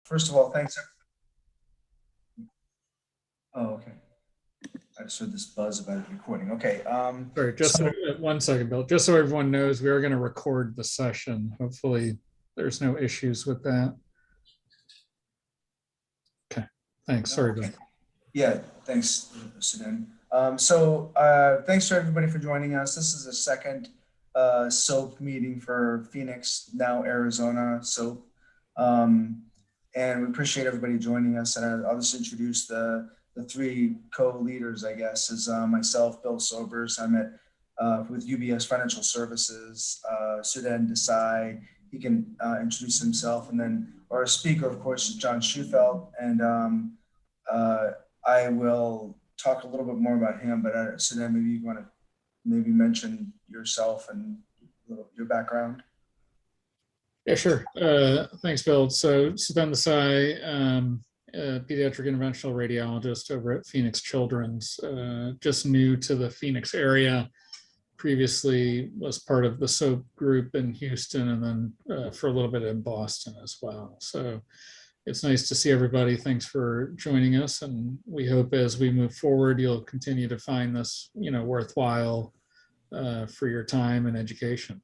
First of all, thanks. Oh, okay. I just heard this buzz about it recording. Okay. Sorry, just So 1 second, Bill. Just so everyone knows, we are going to record the session. Hopefully, there's no issues with that. Okay, thanks. Sorry, Bill. yeah, thanks, Sudan. Thanks to everybody for joining us. This is the second SoPE meeting for Phoenix, now Arizona SoPE. And we appreciate everybody joining us. And I'll just introduce the three co-leaders, I guess, is myself, Bill Sobers. I'm with UBS Financial Services, Sudan Desai. He can introduce himself. And then our speaker, of course, is John Schufeld. And I will talk a little bit more about him, but Sudan, maybe you want to mention yourself and your background. Yeah, sure. Thanks, Bill. So Sudhan Desai, pediatric interventional radiologist over at Phoenix Children's, just new to the Phoenix area. Previously was part of the SoPE group in Houston, and then for a little bit in Boston as well. So it's nice to see everybody. Thanks for joining us, and we hope as we move forward, you'll continue to find this, worthwhile for your time and education.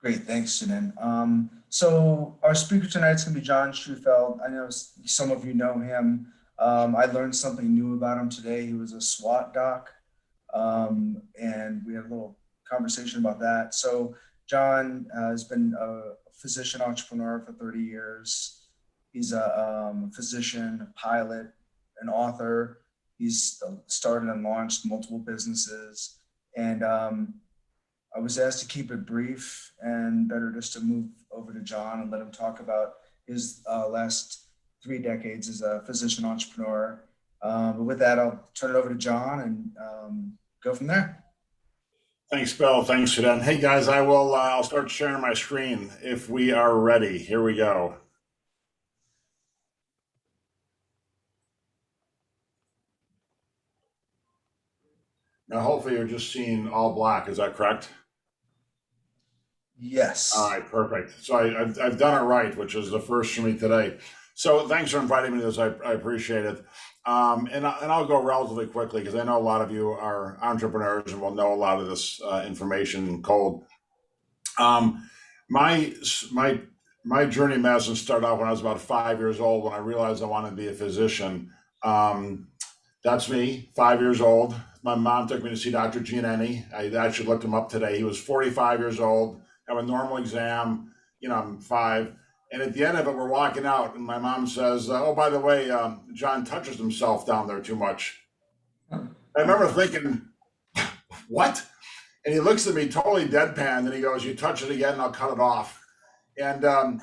Great, thanks, Sudan. So our speaker tonight is going to be John Schufeld. I know some of you know him. I learned something new about him today. He was a SWAT doc, and we had a little conversation about that. So John has been a physician entrepreneur for 30 years. He's a physician, a pilot, an author. He's started and launched multiple businesses. And I was asked to keep it brief and better just to move over to John and let him talk about his last 3 decades as a physician entrepreneur. But with that, I'll turn it over to John and go from there. Thanks, Bill. Thanks, Sudan. Hey, guys, I'll start sharing my screen if we are ready. Here we go. Now, hopefully you're just seeing all black. Is that correct? Yes. All right, perfect. So I've done it right, which is the first for me today. So thanks for inviting me to this. I appreciate it. And I'll go relatively quickly because I know a lot of you are entrepreneurs and will know a lot of this information cold. My journey in medicine started off when I was about 5 years old when I realized I wanted to be a physician. That's me, 5 years old. My mom took me to see Dr. Giannini. I actually looked him up today. He was 45 years old, have a normal exam, I'm 5. And at the end of it, we're walking out, and my mom says, oh, by the way, John touches himself down there too much. I remember thinking, what? And he looks at me totally deadpan, and he goes, you touch it again, and I'll cut it off. And I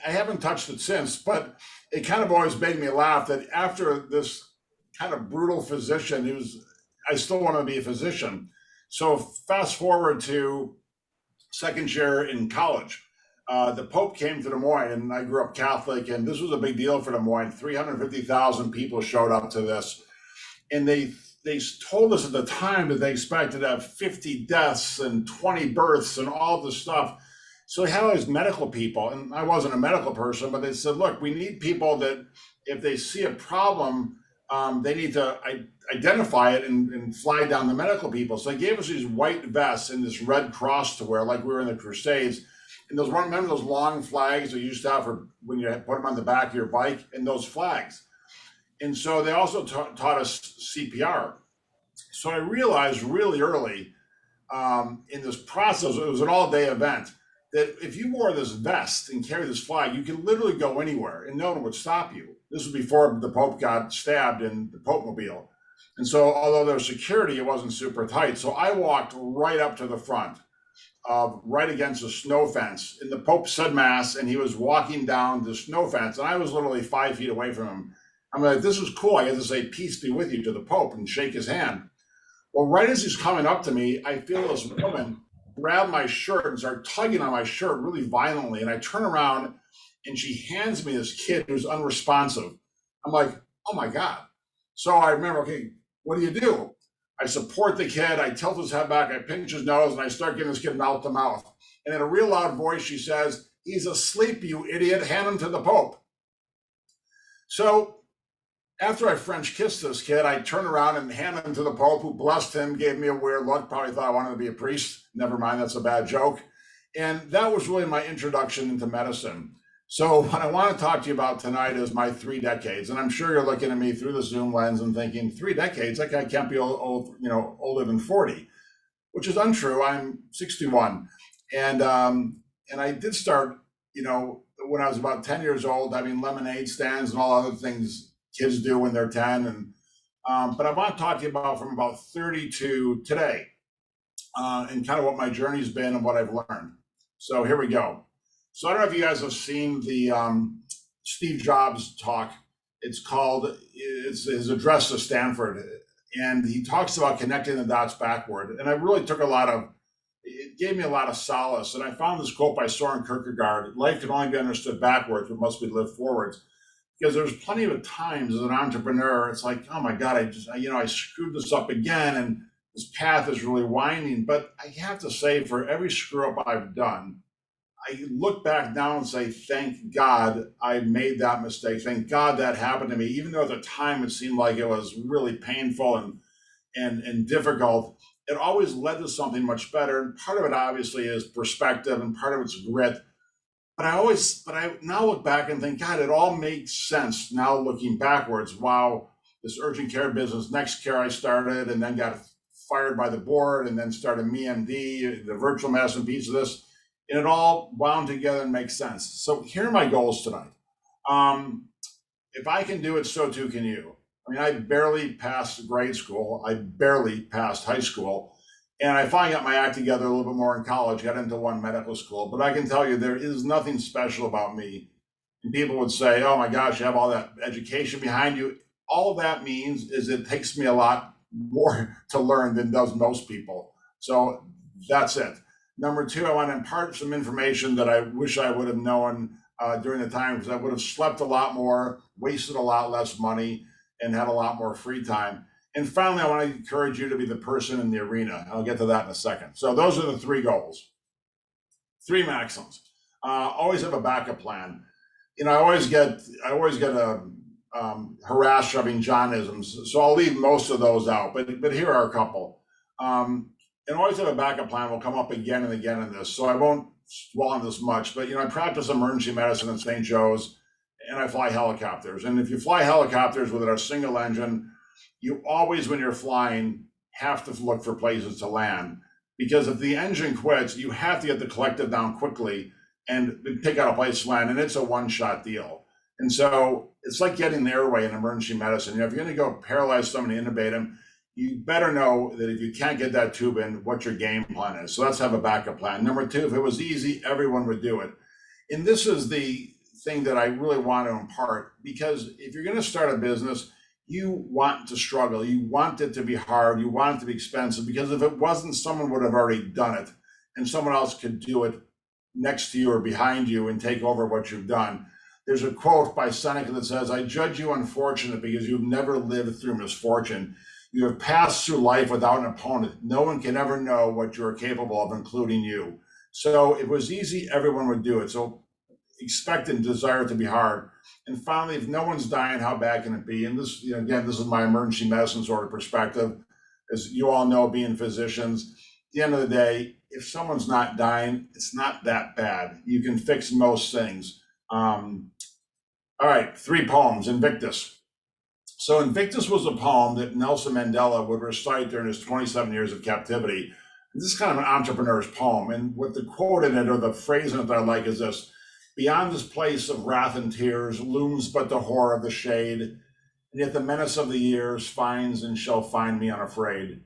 haven't touched it since, but it kind of always made me laugh that after this kind of brutal physician, I still want to be a physician. So fast forward to second year in college. The Pope came to Des Moines, and I grew up Catholic, and this was a big deal for Des Moines. 350,000 people showed up to this. And they told us at the time that they expected to have 50 deaths and 20 births and all this stuff. So they had all these medical people, and I wasn't a medical person, but they said, look, we need people that if they see a problem, they need to identify it and fly down the medical people. So they gave us these white vests and this red cross to wear, like we were in the Crusades. And remember those long flags that you used to have for when you put them on the back of your bike, and those flags. And so they also taught us CPR. So I realized really early in this process, it was an all-day event, that if you wore this vest and carried this flag, you could literally go anywhere and no one would stop you. This was before the Pope got stabbed in the Pope Mobile. And so although there was security, it wasn't super tight. So I walked right up to the front, right against a snow fence. And the Pope said Mass, and he was walking down the snow fence. And I was literally 5 feet away from him. I'm like, this is cool. I get to say, peace be with you to the Pope and shake his hand. Well, right as he's coming up to me, I feel this woman grab my shirt and start tugging on my shirt really violently. And I turn around and she hands me this kid who's unresponsive. I'm like, oh my God. So I remember, okay, what do? I support the kid. I tilt his head back. I pinch his nose and I start giving this kid mouth to mouth. And in a real loud voice, she says, He's asleep, you idiot. Hand him to the Pope. So after I French kissed this kid, I turned around and handed him to the Pope, who blessed him, gave me a weird look, probably thought I wanted to be a priest. Never mind, that's a bad joke. And that was really my introduction into medicine. So what I want to talk to you about tonight is my 3 decades. And I'm sure you're looking at me through the Zoom lens and thinking, 3 decades? That guy can't be older than 40, which is untrue. I'm 61. And I did start, when I was about 10 years old, having lemonade stands and all other things kids do when they're 10. But I want to talk to you about from about 30 to today, and kind of what my journey's been and what I've learned. So here we go. So I don't know if you guys have seen the Steve Jobs talk. It's his address to Stanford. And he talks about connecting the dots backward. And I really it gave me a lot of solace. And I found this quote by Soren Kierkegaard: life can only be understood backwards, but must be lived forwards. Because there's plenty of times as an entrepreneur, it's like, oh my God, I screwed this up again, and this path is really winding. But I have to say, for every screw up I've done, I look back now and say, thank God I made that mistake. Thank God that happened to me, even though at the time it seemed like it was really painful and difficult. It always led to something much better. And part of it obviously is perspective, and part of it's grit. But I now look back and think, God, it all makes sense now looking backwards. Wow, this urgent care business, Next Care I started, and then got fired by the board, and then started MeMD, the virtual medicine piece of this. And it all wound together and makes sense. So here are my goals tonight. If I can do it, so too can you. I mean, I barely passed grade school. I barely passed high school. And I finally got my act together a little bit more in college, got into one medical school. But I can tell you, there is nothing special about me. And people would say, oh my gosh, you have all that education behind you. All that means is it takes me a lot more to learn than does most people. So that's it. Number 2, I want to impart some information that I wish I would have known during the time, because I would have slept a lot more, wasted a lot less money, and had a lot more free time. And finally, I want to encourage you to be the person in the arena. I'll get to that in a second. So those are the 3 goals, 3 maxims. Always have a backup plan. I always get harassed shoving Johnisms, so I'll leave most of those out. But here are a couple. And always have a backup plan. Will come up again and again in this, so I won't dwell on this much. But I practice emergency medicine in St. Joe's, and I fly helicopters. And if you fly helicopters with a single engine, you always, when you're flying, have to look for places to land, because if the engine quits, you have to get the collective down quickly and pick out a place to land, and it's a one-shot deal. And so it's like getting the airway in emergency medicine. If you're going to go paralyze somebody, intubate them, you better know that if you can't get that tube in, what your game plan is. So let's have a backup plan. Number 2, if it was easy, everyone would do it. And this is the thing that I really want to impart, because if you're going to start a business, you want to struggle. You want it to be hard. You want it to be expensive, because if it wasn't, someone would have already done it, and someone else could do it next to you or behind you and take over what you've done. There's a quote by Seneca that says, I judge you unfortunate because you've never lived through misfortune. You have passed through life without an opponent. No one can ever know what you're capable of, including you. So if it was easy, everyone would do it. So expect and desire it to be hard. And finally, if no one's dying, how bad can it be? And this, again, this is my emergency medicine sort of perspective. As you all know, being physicians, at the end of the day, if someone's not dying, it's not that bad. You can fix most things. All right, 3 poems, Invictus. So Invictus was a poem that Nelson Mandela would recite during his 27 years of captivity. This is kind of an entrepreneur's poem. And what the quote in it, or the phrase in it that I like, is this: beyond this place of wrath and tears looms but the horror of the shade, and yet the menace of the years finds and shall find me unafraid.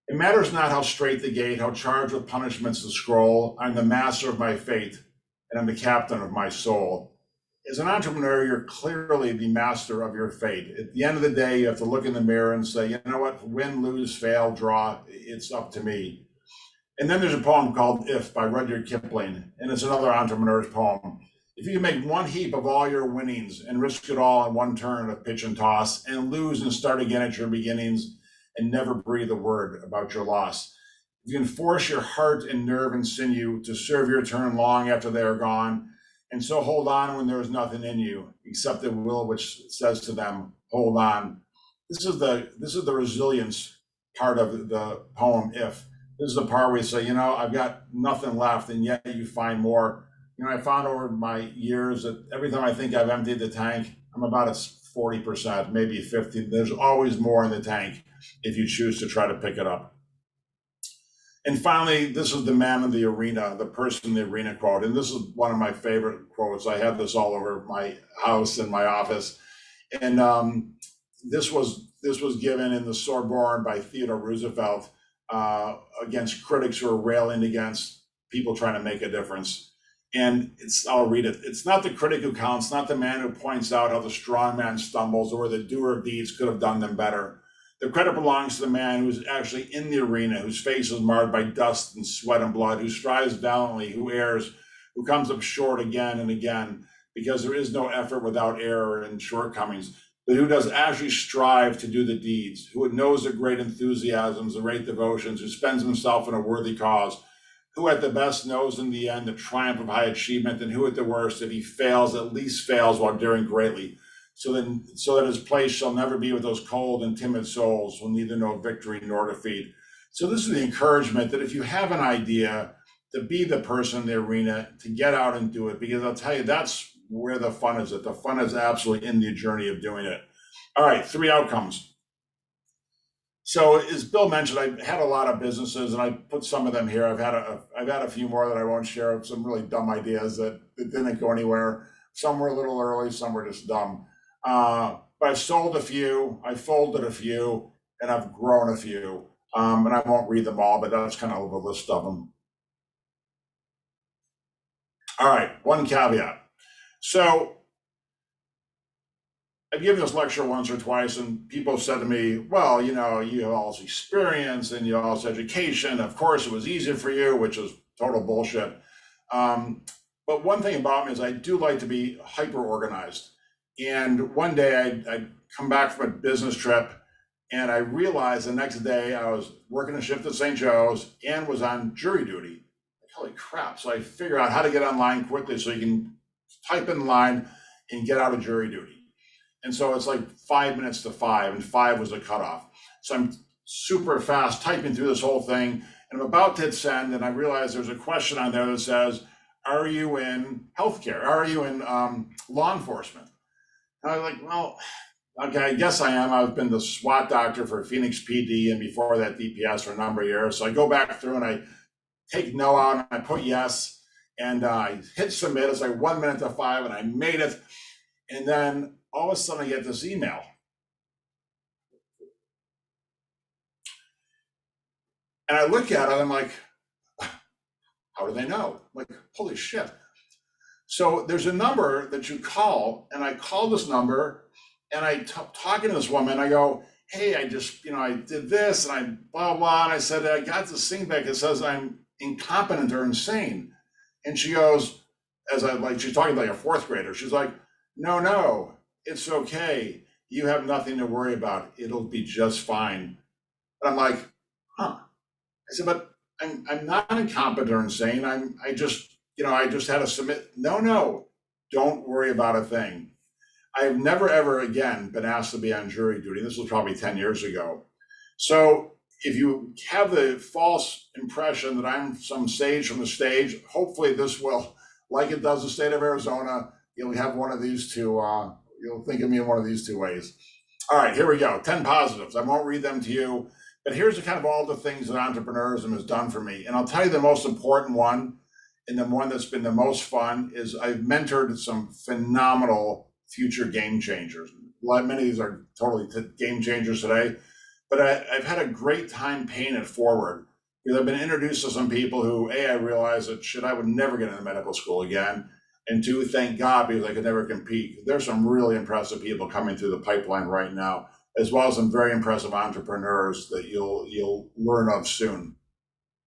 It matters not how straight the gate, how charged with punishments the scroll. I'm the master of my fate, and I'm the captain of my soul. As an entrepreneur, you're clearly the master of your fate. At the end of the day, you have to look in the mirror and say, you know what, win, lose, fail, draw, it's up to me. And then there's a poem called If by Rudyard Kipling, and it's another entrepreneur's poem. If you can make one heap of all your winnings and risk it all in one turn of pitch and toss, and lose and start again at your beginnings, and never breathe a word about your loss. If you can force your heart and nerve and sinew to serve your turn long after they are gone, And so hold on when there is nothing in you, except the will which says to them, hold on. This is the resilience part of the poem. If this is the part where you say, I've got nothing left, and yet you find more. I found over my years that every time I think I've emptied the tank, I'm about at 40%, maybe 50. There's always more in the tank if you choose to try to pick it up. And finally, this is the man in the arena, the person in the arena quote. And this is one of my favorite quotes. I have this all over my house and my office. And this was given in the Sorbonne by Theodore Roosevelt against critics who are railing against people trying to make a difference. And I'll read it. It's not the critic who counts, not the man who points out how the strong man stumbles or the doer of deeds could have done them better. The credit belongs to the man who's actually in the arena, whose face is marred by dust and sweat and blood, who strives valiantly, who errs, who comes up short again and again, because there is no effort without error and shortcomings, but who does actually strive to do the deeds, who knows the great enthusiasms, the great devotions, who spends himself in a worthy cause, who at the best knows in the end the triumph of high achievement, and who at the worst, if he fails, at least fails while daring greatly, so that his place shall never be with those cold and timid souls who neither know victory nor defeat. So this is the encouragement that if you have an idea, to be the person in the arena, to get out and do it, because I'll tell you, that's where the fun is. The fun is absolutely in the journey of doing it. All right, 3 outcomes. So as Bill mentioned, I've had a lot of businesses, and I put some of them here. I've had a few more that I won't share, of some really dumb ideas that didn't go anywhere. Some were a little early, some were just dumb. But I've sold a few, I folded a few, and I've grown a few. And I won't read them all, but that's kind of a list of them. All right, one caveat. So I've given this lecture once or twice, and people said to me, well, you have all this experience and you have all this education. Of course, it was easy for you, which is total bullshit. But one thing about me is I do like to be hyper organized. And one day I'd come back from a business trip, and I realized the next day I was working a shift at St. Joe's and was on jury duty. Like, holy crap. So I figured out how to get online quickly so you can type in line and get out of jury duty. And so it's like 5 minutes to 5, and 5 was the cutoff. So I'm super fast typing through this whole thing, and I'm about to hit send, and I realize there's a question on there that says, are you in healthcare? Are you in law enforcement? And I was like, well, okay, I guess I am. I've been the SWAT doctor for Phoenix PD, and before that DPS for a number of years. So I go back through and I take no out, and I put yes, and I hit submit. It's like 1 minute to 5, and I made it. And then all of a sudden I get this email. And I look at it, and I'm like, how do they know? I'm like, holy shit. So there's a number that you call, and I call this number, and I talking to this woman, I go, hey, I just, I did this, and I blah, blah, and I said, I got this thing back that says I'm incompetent or insane. And she goes, she's talking like a 4th grader. She's like, no, it's okay. You have nothing to worry about. It'll be just fine. And I'm like, huh. I said, but I'm not incompetent or insane. I just had to submit. No, don't worry about a thing. I've never, ever again been asked to be on jury duty. This was probably 10 years ago. So if you have the false impression that I'm some sage from the stage, hopefully this will, like it does the state of Arizona, you'll have one of these two, you'll think of me in one of these 2 ways. All right, here we go. 10 positives. I won't read them to you, but here's the kind of all the things that entrepreneurism has done for me. And I'll tell you the most important one, and the one that's been the most fun, is I've mentored some phenomenal future game changers. Many of these are totally game changers today, but I've had a great time paying it forward, because I've been introduced to some people who, A, I realized that I would never get into medical school again, and 2, thank God, because I could never compete. There's some really impressive people coming through the pipeline right now, as well as some very impressive entrepreneurs that you'll learn of soon.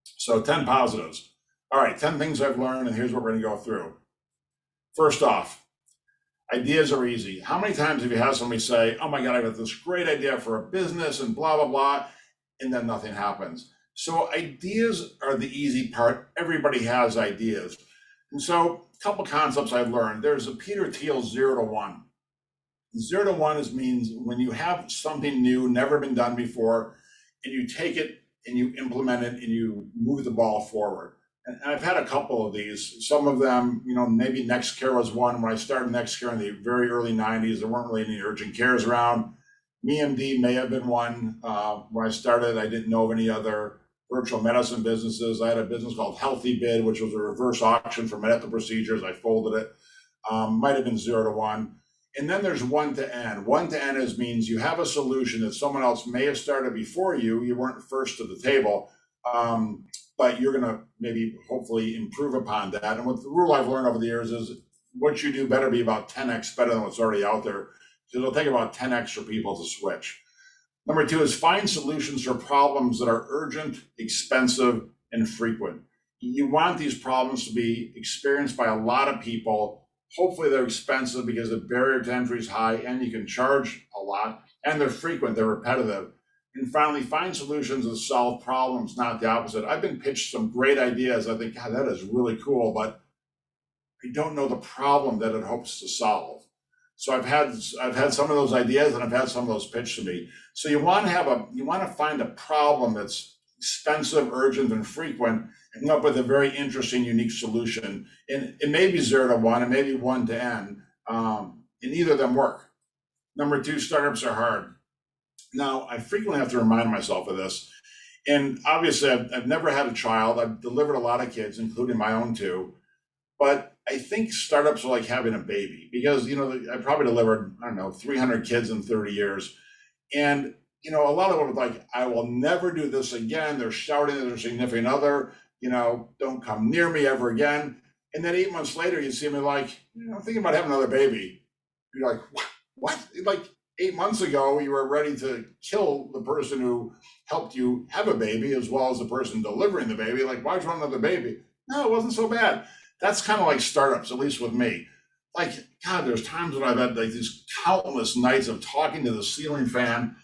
So 10 positives. All right, 10 things I've learned, and here's what we're gonna go through. First off, ideas are easy. How many times have you had somebody say, oh my God, I got this great idea for a business and blah, blah, blah, and then nothing happens? So ideas are the easy part. Everybody has ideas. And so couple concepts I've learned. There's a Peter Thiel 0 to 1. 0 to 1 means when you have something new, never been done before, and you take it and you implement it and you move the ball forward. And I've had a couple of these. Some of them, maybe NextCare was one. When I started NextCare in the very early 90s, there weren't really any urgent cares around. MeMD may have been one. When I started, I didn't know of any other virtual medicine businesses. I had a business called Healthy Bid, which was a reverse auction for medical procedures. I folded it. Might have been 0 to 1. And then there's 1 to N. 1 to N means you have a solution that someone else may have started before you. You weren't first to the table, but you're going to maybe hopefully improve upon that. And what the rule I've learned over the years is what you do better be about 10x better than what's already out there. So it'll take about 10x for people to switch. Number 2 is find solutions for problems that are urgent, expensive, and frequent. You want these problems to be experienced by a lot of people. Hopefully they're expensive because the barrier to entry is high and you can charge a lot, and they're frequent, they're repetitive. And finally, find solutions that solve problems, not the opposite. I've been pitched some great ideas. I think, God, that is really cool, but I don't know the problem that it hopes to solve. So I've had some of those ideas and I've had some of those pitched to me. So you want to find a problem that's expensive, urgent, and frequent, and come up with a very interesting, unique solution. And it may be 0 to 1, it may be 1 to N, and either of them work. Number 2, startups are hard. Now, I frequently have to remind myself of this. And obviously, I've never had a child. I've delivered a lot of kids, including my own 2. But I think startups are like having a baby because, I probably delivered, 300 kids in 30 years. And, a lot of them are like, I will never do this again. They're shouting at their significant other, don't come near me ever again. And then 8 months later, you see me like, I'm thinking about having another baby. You're like, what? Like 8 months ago, you were ready to kill the person who helped you have a baby as well as the person delivering the baby. Like, why'd you want another baby? No, it wasn't so bad. That's kind of like startups, at least with me. Like, God, there's times when I've had like these countless nights of talking to the ceiling fan.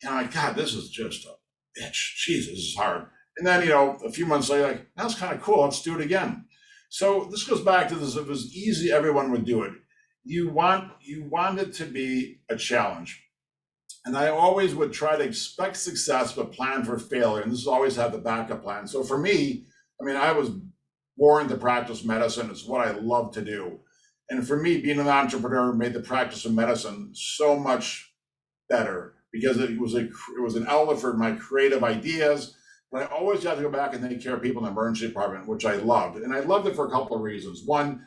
And I'm like, God, this is just a bitch. Jesus, this is hard. And then, a few months later, like, that's kind of cool. Let's do it again. So this goes back to this. If it was easy, everyone would do it. You want it to be a challenge. And I always would try to expect success, but plan for failure. And this is always have the backup plan. So for me, I was born to practice medicine. It's what I love to do. And for me, being an entrepreneur made the practice of medicine so much better because it was an outlet for my creative ideas. But I always had to go back and take care of people in the emergency department, which I loved. And I loved it for a couple of reasons. One,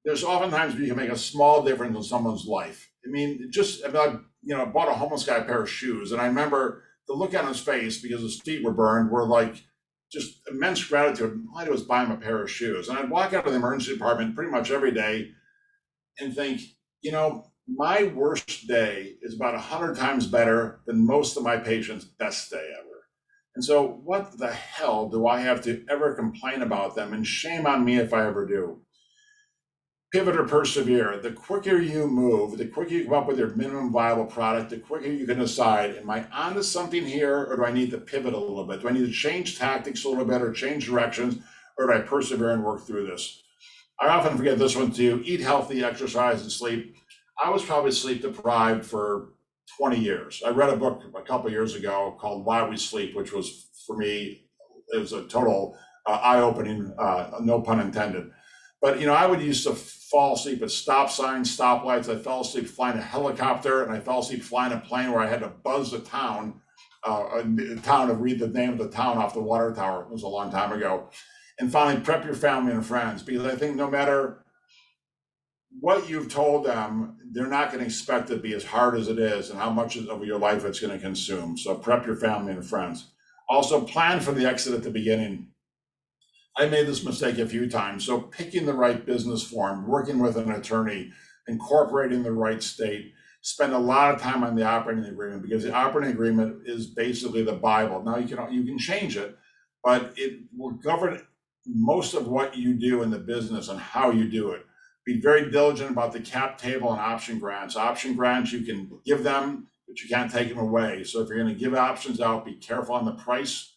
there's oftentimes you can make a small difference in someone's life. I bought a homeless guy a pair of shoes, and I remember the look on his face because his feet were burned were like just immense gratitude. All I did was buy him a pair of shoes. And I'd walk out of the emergency department pretty much every day and think, my worst day is about 100 times better than most of my patients' best day ever. And so what the hell do I have to ever complain about them? And shame on me if I ever do. Pivot or persevere. The quicker you move, the quicker you come up with your minimum viable product, the quicker you can decide, am I onto something here, or do I need to pivot a little bit? Do I need to change tactics a little bit or change directions, or do I persevere and work through this? I often forget this one too. Eat healthy, exercise, and sleep. I was probably sleep deprived for 20 years. I read a book a couple of years ago called Why We Sleep, which was, for me, it was a total eye-opening, no pun intended. But, I would used to fall asleep at stop signs, stoplights. I fell asleep flying a helicopter, and I fell asleep flying a plane where I had to buzz the town to read the name of the town off the water tower. It was a long time ago. And finally, prep your family and friends, because I think no matter what you've told them, they're not going to expect it to be as hard as it is and how much of your life it's going to consume. So prep your family and friends. Also, plan for the exit at the beginning. I made this mistake a few times. So picking the right business form, working with an attorney, incorporating the right state, spend a lot of time on the operating agreement, because the operating agreement is basically the Bible. Now you can change it, but it will govern most of what you do in the business and how you do it. Be very diligent about the cap table and option grants. Option grants, you can give them, but you can't take them away. So if you're going to give options out, be careful on the price,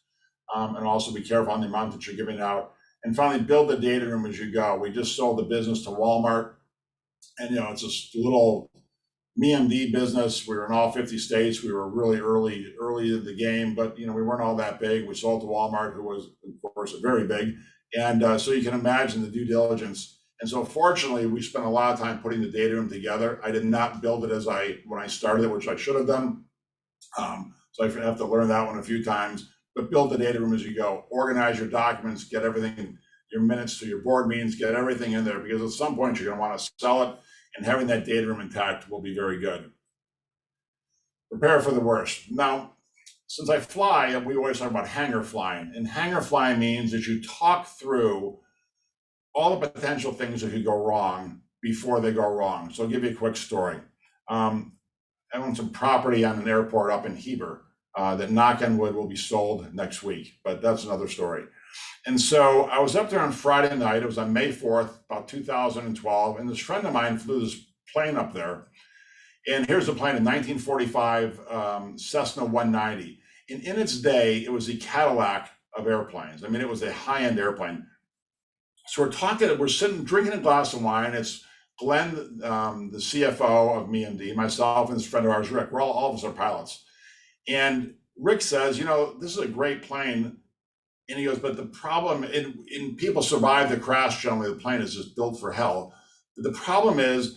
and also be careful on the amount that you're giving out. and finally build the data room as you go. We just sold the business to Walmart, and it's this little MeMD business. We were in all 50 states. We were really early in the game, but we weren't all that big. We sold to Walmart, who was, of course, very big, and so you can imagine the due diligence. And so fortunately, we spent a lot of time putting the data room together. I did not build it when I started it, which I should have done. So I have to learn that one a few times, but build the data room as you go. Organize your documents, get everything, your minutes to your board meetings, get everything in there, because at some point you're gonna wanna sell it, and having that data room intact will be very good. Prepare for the worst. Now, since I fly, we always talk about hangar flying, and hangar flying means that you talk through all the potential things that could go wrong before they go wrong. So I'll give you a quick story. I own some property on an airport up in Heber that, knock on wood, will be sold next week, but that's another story. And so I was up there on Friday night. It was on May 4th, about 2012, and this friend of mine flew this plane up there. And here's the plane, a 1945 Cessna 190. And in its day, it was the Cadillac of airplanes. I mean, it was a high-end airplane. So we're sitting drinking a glass of wine. It's Glenn, the CFO of MeMD, myself, and this friend of ours, Rick. We're all of us are pilots. And Rick says, this is a great plane. And he goes, but the problem, in people survive the crash, generally, the plane is just built for hell. But the problem is,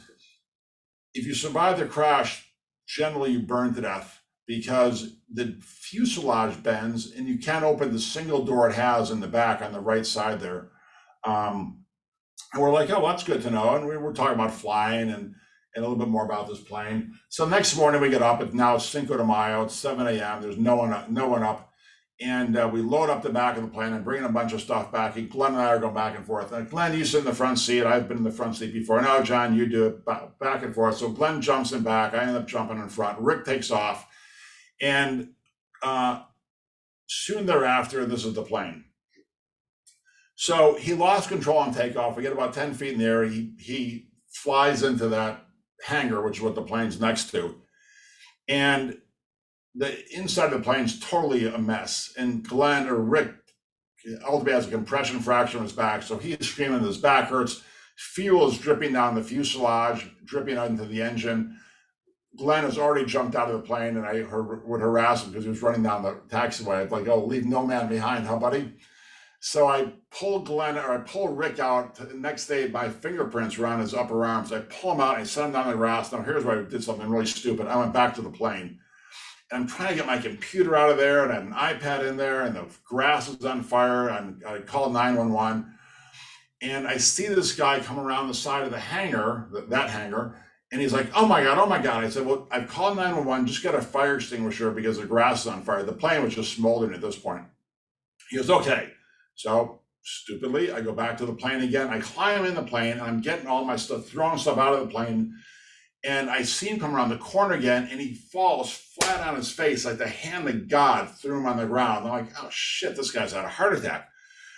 if you survive the crash, generally you burn to death, because the fuselage bends and you can't open the single door it has in the back on the right side there. And we're like, oh, that's good to know. And we were talking about flying and a little bit more about this plane. So next morning we get up. Now it's Cinco de Mayo. It's 7 a.m. There's no one up. And we load up the back of the plane and bring a bunch of stuff back. And Glenn and I are going back and forth. And Glenn, you sit in the front seat. I've been in the front seat before. No, John, you do it, back and forth. So Glenn jumps in back. I end up jumping in front. Rick takes off. And soon thereafter, this is the plane. So he lost control on takeoff. We get about 10 feet in the air. He flies into that hangar, which is what the plane's next to. And the inside of the plane's totally a mess. And Glenn, or Rick, ultimately has a compression fracture in his back. So he's screaming, his back hurts. Fuel is dripping down the fuselage, dripping out into the engine. Glenn has already jumped out of the plane, and I would harass him because he was running down the taxiway. I'd like, oh, leave no man behind, huh, buddy? So I pull Rick out. The next day, my fingerprints were on his upper arm. So I pull him out and I set him down on the grass. Now here's where I did something really stupid. I went back to the plane. And I'm trying to get my computer out of there, and I have an iPad in there, and the grass is on fire. And I call 911. And I see this guy come around the side of the hangar, that hangar, and he's like, oh my God. I said, well, I've called 911, just got a fire extinguisher because the grass is on fire. The plane was just smoldering at this point. He goes, okay. So stupidly, I go back to the plane again. I climb in the plane, and I'm getting all my stuff, throwing stuff out of the plane. And I see him come around the corner again, and he falls flat on his face, like the hand of God threw him on the ground. I'm like, oh shit, this guy's had a heart attack.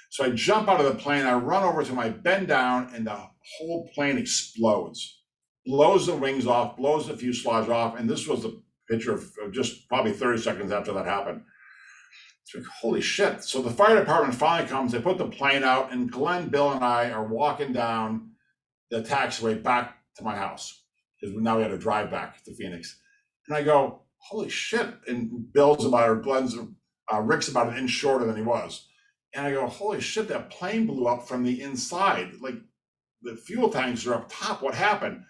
So I jump out of the plane, I run over to my bend down, and the whole plane explodes, blows the wings off, blows the fuselage off. And this was the picture of just probably 30 seconds after that happened. It's like, holy shit. So the fire department finally comes, they put the plane out, and Glenn, Bill, and I are walking down the taxiway back to my house, because now we had to drive back to Phoenix. And I go, holy shit. And Bill's Rick's about an inch shorter than he was. And I go, holy shit, that plane blew up from the inside. Like, the fuel tanks are up top. What happened?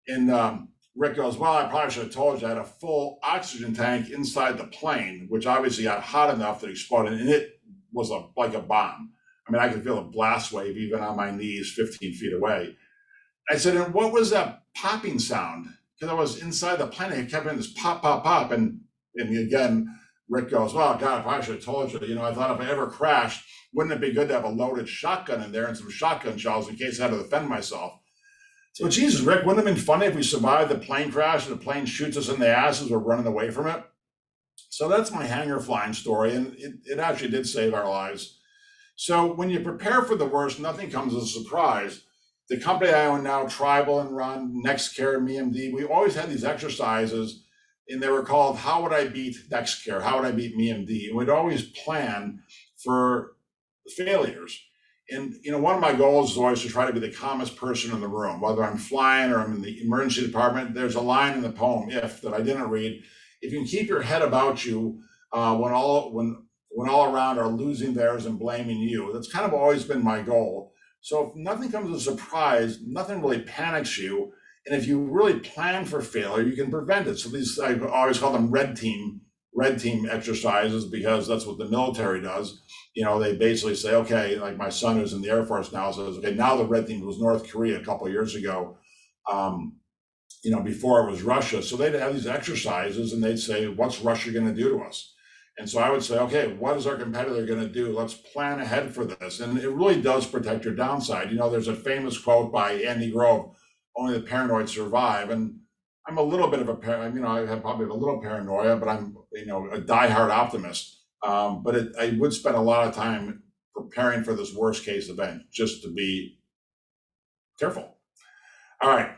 And Rick goes, well, I probably should have told you I had a full oxygen tank inside the plane, which obviously got hot enough that it exploded. And it was like a bomb. I mean, I could feel a blast wave even on my knees 15 feet away. I said, and what was that popping sound? Because I was inside the plane. It kept in this pop, pop, pop. And again, Rick goes, well, God, I probably should have told you. I thought if I ever crashed, wouldn't it be good to have a loaded shotgun in there and some shotgun shells in case I had to defend myself? So, Jesus, Rick, wouldn't it have been funny if we survived the plane crash and the plane shoots us in the ass as we're running away from it? So that's my hangar flying story, and it actually did save our lives. So when you prepare for the worst, nothing comes as a surprise. The company I own now, Tribal and Run, NextCare, MeMD, we always had these exercises, and they were called, how would I beat NextCare? How would I beat MeMD? And we'd always plan for failures. And one of my goals is always to try to be the calmest person in the room, whether I'm flying or I'm in the emergency department. There's a line in the poem "If" that I didn't read. If you can keep your head about you when all around are losing theirs and blaming you, that's kind of always been my goal. So if nothing comes as a surprise, nothing really panics you, and if you really plan for failure, you can prevent it. So these, I always call them red team exercises, because that's what the military does. They basically say, okay, like my son who's in the Air Force now says, okay, now the red team was North Korea a couple of years ago, before it was Russia. So they'd have these exercises and they'd say, what's Russia going to do to us? And so I would say, okay, what is our competitor going to do? Let's plan ahead for this. And it really does protect your downside. There's a famous quote by Andy Grove, only the paranoid survive. And I'm a little bit of I have probably a little paranoia, but I'm, a diehard optimist. But I would spend a lot of time preparing for this worst case event just to be careful. All right.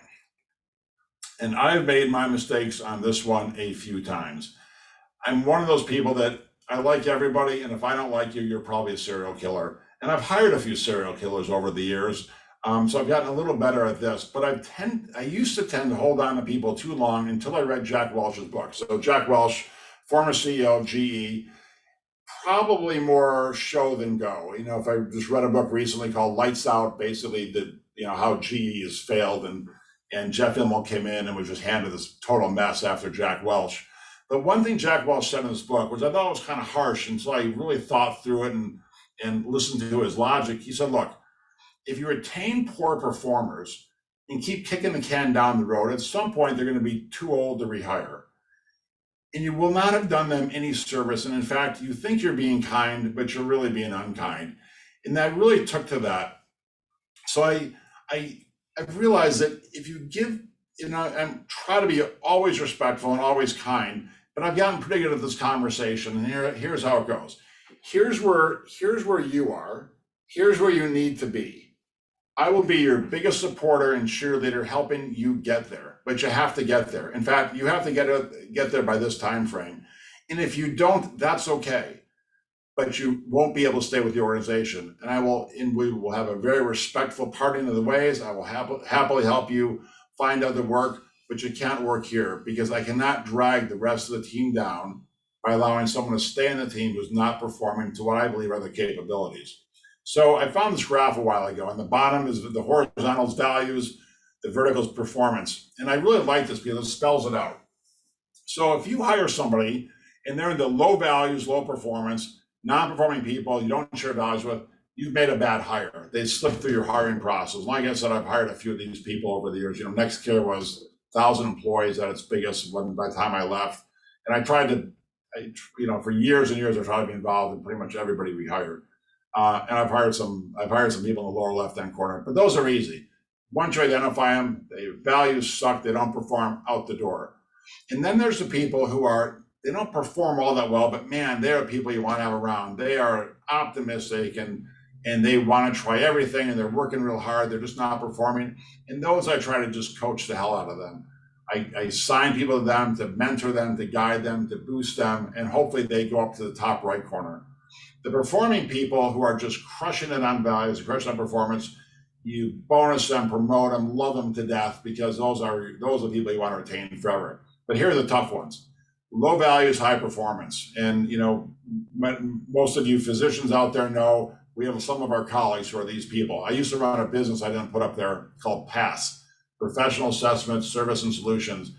And I've made my mistakes on this one a few times. I'm one of those people that I like everybody, and if I don't like you, you're probably a serial killer. And I've hired a few serial killers over the years, so I've gotten a little better at this. But I used to tend to hold on to people too long until I read Jack Welch's book. So Jack Welch, former CEO of GE, probably more show than go. If I just read a book recently called Lights Out, basically how GE has failed, and Jeff Immelt came in and was just handed this total mess after Jack Welch. But one thing Jack Welch said in this book, which I thought was kind of harsh until I really thought through it and listened to his logic. He said, look, if you retain poor performers and keep kicking the can down the road, at some point they're going to be too old to rehire. And you will not have done them any service. And in fact, you think you're being kind, but you're really being unkind. And I really took to that. So I realized that if you give, and try to be always respectful and always kind, but I've gotten pretty good at this conversation. And here's how it goes. Here's where you are. Here's where you need to be. I will be your biggest supporter and cheerleader, helping you get there, but you have to get there. In fact, you have to get there by this time frame. And if you don't, that's okay, but you won't be able to stay with the organization. And we will have a very respectful parting of the ways. I will happily help you find other work, but you can't work here, because I cannot drag the rest of the team down by allowing someone to stay in the team who's not performing to what I believe are their capabilities. So I found this graph a while ago, and the bottom is the horizontal's values, the vertical's performance. And I really like this because it spells it out. So if you hire somebody and they're in the low values, low performance, non-performing people you don't share values with, you've made a bad hire. They slipped through your hiring process. Like I said, I've hired a few of these people over the years. NextCare was 1,000 employees at its biggest by the time I left. And I tried to, for years and years, I tried to be involved in pretty much everybody we hired. And I've hired some people in the lower left-hand corner, but those are easy. Once you identify them, their values suck, they don't perform, out the door. And then there's the people who they don't perform all that well, but man, they are people you want to have around. They are optimistic and they want to try everything, and they're working real hard. They're just not performing. And those, I try to just coach the hell out of them. I assign people to them, to mentor them, to guide them, to boost them, and hopefully they go up to the top right corner. The performing people who are just crushing it on values, crushing on performance, you bonus them, promote them, love them to death, because those are the people you want to retain forever. But here are the tough ones. Low values, high performance. And most of you physicians out there know we have some of our colleagues who are these people. I used to run a business I didn't put up there called PASS, Professional Assessment, Service and Solutions.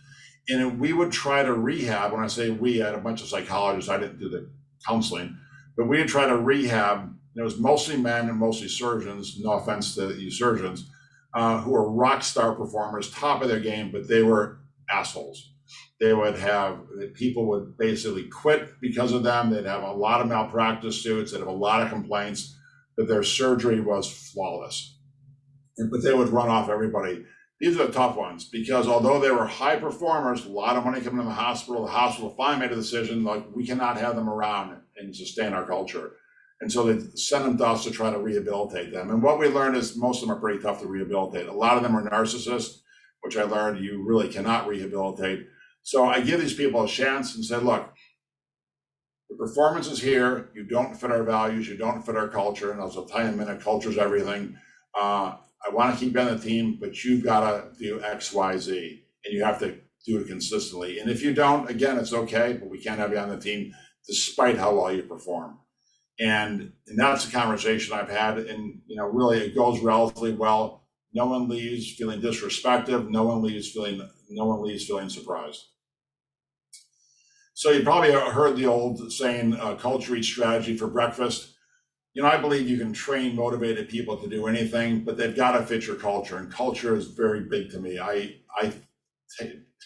And we would try to rehab, when I say we, I had a bunch of psychologists, I didn't do the counseling, but we would try to rehab. It was mostly men and mostly surgeons, no offense to you surgeons, who were rock star performers, top of their game, but they were assholes. They would have, people would basically quit because of them. They'd have a lot of malpractice suits, they'd have a lot of complaints, but their surgery was flawless. But they would run off everybody. These are the tough ones, because although they were high performers, a lot of money coming in the hospital finally made a decision, like, we cannot have them around and sustain our culture. And so they sent them to us to try to rehabilitate them. And what we learned is most of them are pretty tough to rehabilitate. A lot of them are narcissists, which I learned you really cannot rehabilitate. So I give these people a chance and said, look, The performance is here. You don't fit our values. You don't fit our culture. And as I'll tell you in a minute, culture is everything. I want to keep you on the team, but you've got to do X, Y, Z, and you have to do it consistently. And if you don't, again, it's okay, but we can't have you on the team despite how well you perform. And that's a conversation I've had, and really it goes relatively well. No one leaves feeling disrespected. No one leaves feeling surprised. So you probably heard the old saying, culture eats strategy for breakfast. I believe you can train motivated people to do anything, but they've got to fit your culture, and culture is very big to me. I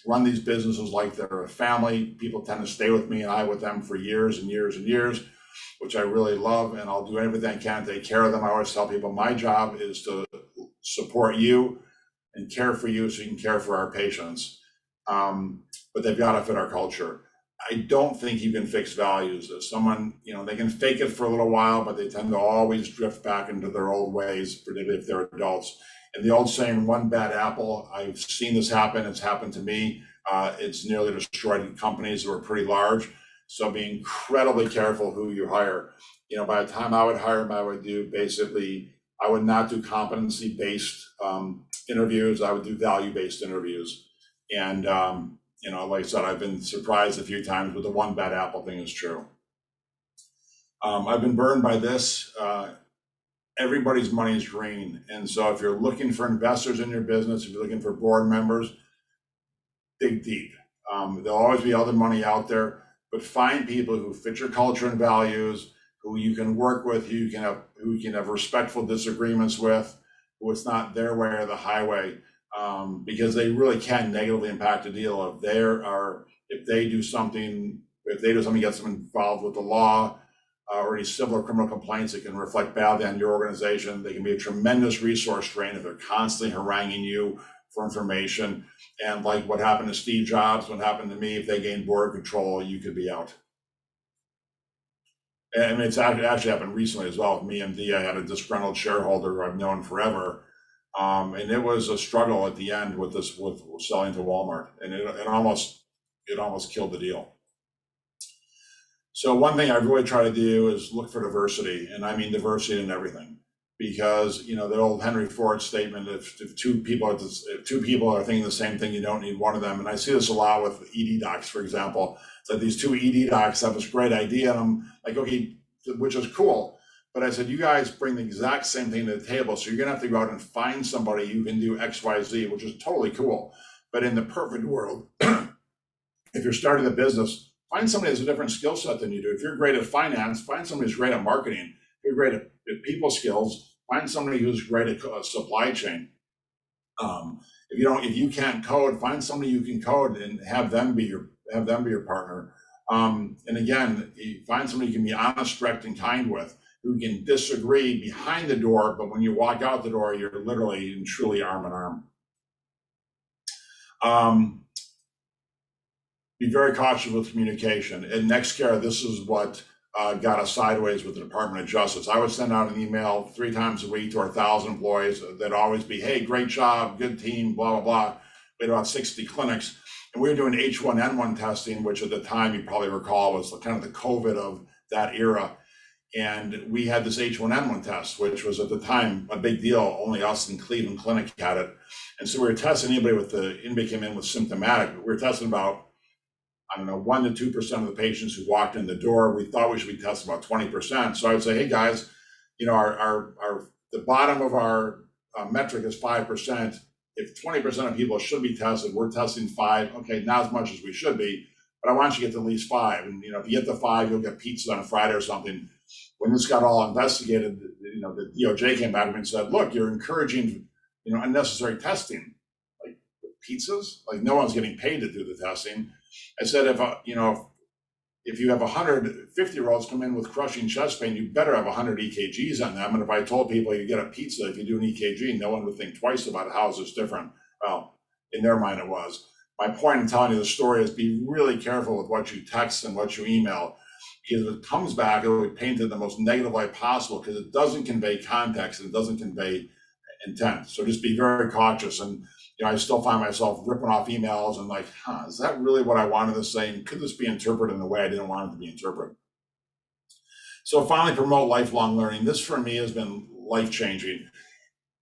run these businesses like they're a family. People tend to stay with me and I with them for years and years and years, which I really love, and I'll do everything I can to take care of them. I always tell people my job is to support you and care for you so you can care for our patients. But they've got to fit our culture. I don't think you can fix values. As someone, they can fake it for a little while, but they tend to always drift back into their old ways, particularly if they're adults. And the old saying, one bad apple, I've seen this happen. It's happened to me. It's nearly destroyed companies that were pretty large. So be incredibly careful who you hire. By the time I would hire them, I would not do competency-based interviews. I would do value-based interviews. And, like I said, I've been surprised a few times, but the one bad apple thing is true. I've been burned by this. Everybody's money is green. And so if you're looking for investors in your business, if you're looking for board members, dig deep. There'll always be other money out there, but find people who fit your culture and values, who you can work with, who you can have respectful disagreements with, who it's not their way or the highway, because they really can negatively impact a deal if they do something, gets them involved with the law, or any civil or criminal complaints that can reflect badly on your organization. They can be a tremendous resource drain if they're constantly haranguing you for information. And like what happened to Steve Jobs, what happened to me, if they gain board control, you could be out. And it's actually happened recently as well with me and I had a disgruntled shareholder who I've known forever. And it was a struggle at the end with selling to Walmart, and it almost killed the deal. So one thing I really try to do is look for diversity, and I mean diversity in everything, because the old Henry Ford statement: if two people are thinking the same thing, you don't need one of them. And I see this a lot with ED docs, for example. That these two ED docs have this great idea, and I'm like, okay, which is cool. But I said, you guys bring the exact same thing to the table, so you're gonna have to go out and find somebody who can do X, Y, Z, which is totally cool. But in the perfect world, if you're starting a business, find somebody that's a different skill set than you do. If you're great at finance, find somebody who's great at marketing. If you're great at people skills, find somebody who's great at supply chain. If you can't code, find somebody who can code and have them be your partner. And again, you find somebody you can be honest, direct, and kind with, who can disagree behind the door, but when you walk out the door, you're literally and truly arm in arm. Be very cautious with communication. In NextCare, this is what got us sideways with the Department of Justice. I would send out an email 3 times a week to our 1,000 employees. That'd always be, hey, great job, good team, blah, blah, blah. We had about 60 clinics. And we were doing H1n1 testing, which at the time you probably recall was kind of the COVID of that era. And we had this H1n1 test, which was at the time a big deal. Only us in Cleveland Clinic had it. And so we were testing anybody came in with symptomatic. We were testing about, 1 to 2% of the patients who walked in the door. We thought we should be testing about 20%. So I would say, hey guys, the bottom of our metric is 5%. If 20% of people should be tested, we're testing 5. Okay, not as much as we should be, but I want you to get to at least 5. And if you get to 5, you'll get pizza on a Friday or something. When this got all investigated, the DOJ came back to me and said, look, you're encouraging, unnecessary testing, like pizzas, like no one's getting paid to do the testing. I said, if you have 100 50-year-olds come in with crushing chest pain, you better have 100 EKGs on them. And if I told people you get a pizza if you do an EKG, no one would think twice about it. How is this different? Well, in their mind it was. My point in telling you the story is be really careful with what you text and what you email, because if it comes back, it will be painted the most negative light possible, because it doesn't convey context and it doesn't convey intent. So just be very cautious. And I still find myself ripping off emails and like, is that really what I wanted to say? And could this be interpreted in the way I didn't want it to be interpreted? So finally promote lifelong learning. This for me has been life-changing.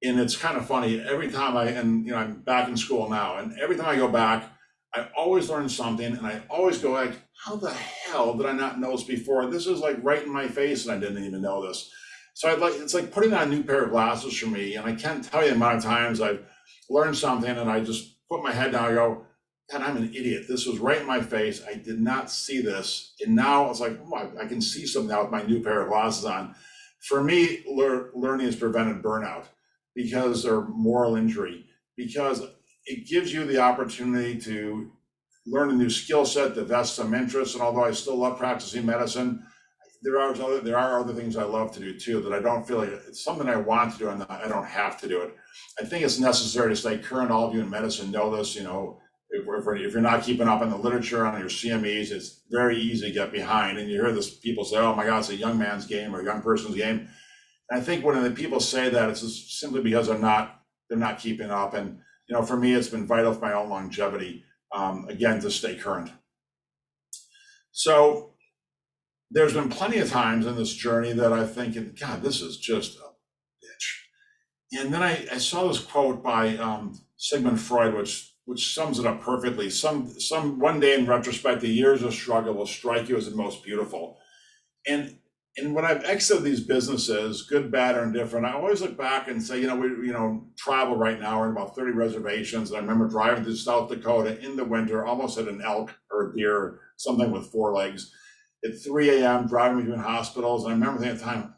And it's kind of funny, every time I'm back in school now, and every time I go back, I always learn something, and I always go like, how the hell did I not know this before? This is like right in my face, and I didn't even know this. So it's like putting on a new pair of glasses for me, and I can't tell you the amount of times I've learned something, and I just put my head down, I go, God, I'm an idiot. This was right in my face. I did not see this. And now it's like, oh, I can see something now with my new pair of glasses on. For me, learning has prevented burnout or moral injury, because it gives you the opportunity to learn a new skill set, develop some interest. And although I still love practicing medicine, there are other things I love to do too, that I don't feel like it's something I want to do and I don't have to do it. I think it's necessary to stay current. All of you in medicine know this, if you're not keeping up on the literature on your CMEs, it's very easy to get behind. And you hear this, people say, oh my God, it's a young man's game or a young person's game. And I think when the people say that, it's just simply because they're not keeping up. And, for me, it's been vital for my own longevity, again, to stay current. So there's been plenty of times in this journey that I think, God, this is just a bitch. And then I saw this quote by Sigmund Freud, which sums it up perfectly. Some one day in retrospect, the years of struggle will strike you as the most beautiful. And when I've exited these businesses, good, bad, or indifferent, I always look back and say, we travel right now. We're in about 30 reservations. And I remember driving to South Dakota in the winter, almost at an elk or a deer, something with 4 legs, at 3 a.m., driving between hospitals. And I remember thinking at the time,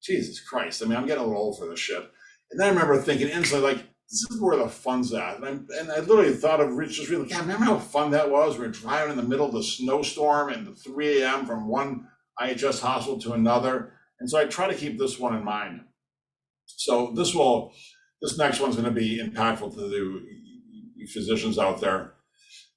Jesus Christ, I'm getting a little old for this shit. And then I remember thinking instantly, like, this is where the fun's at. And I literally thought of just really, God, remember how fun that was? We were driving in the middle of the snowstorm and 3 a.m. from one IHS hospital to another. And so I try to keep this one in mind. So this next one's going to be impactful to the physicians out there.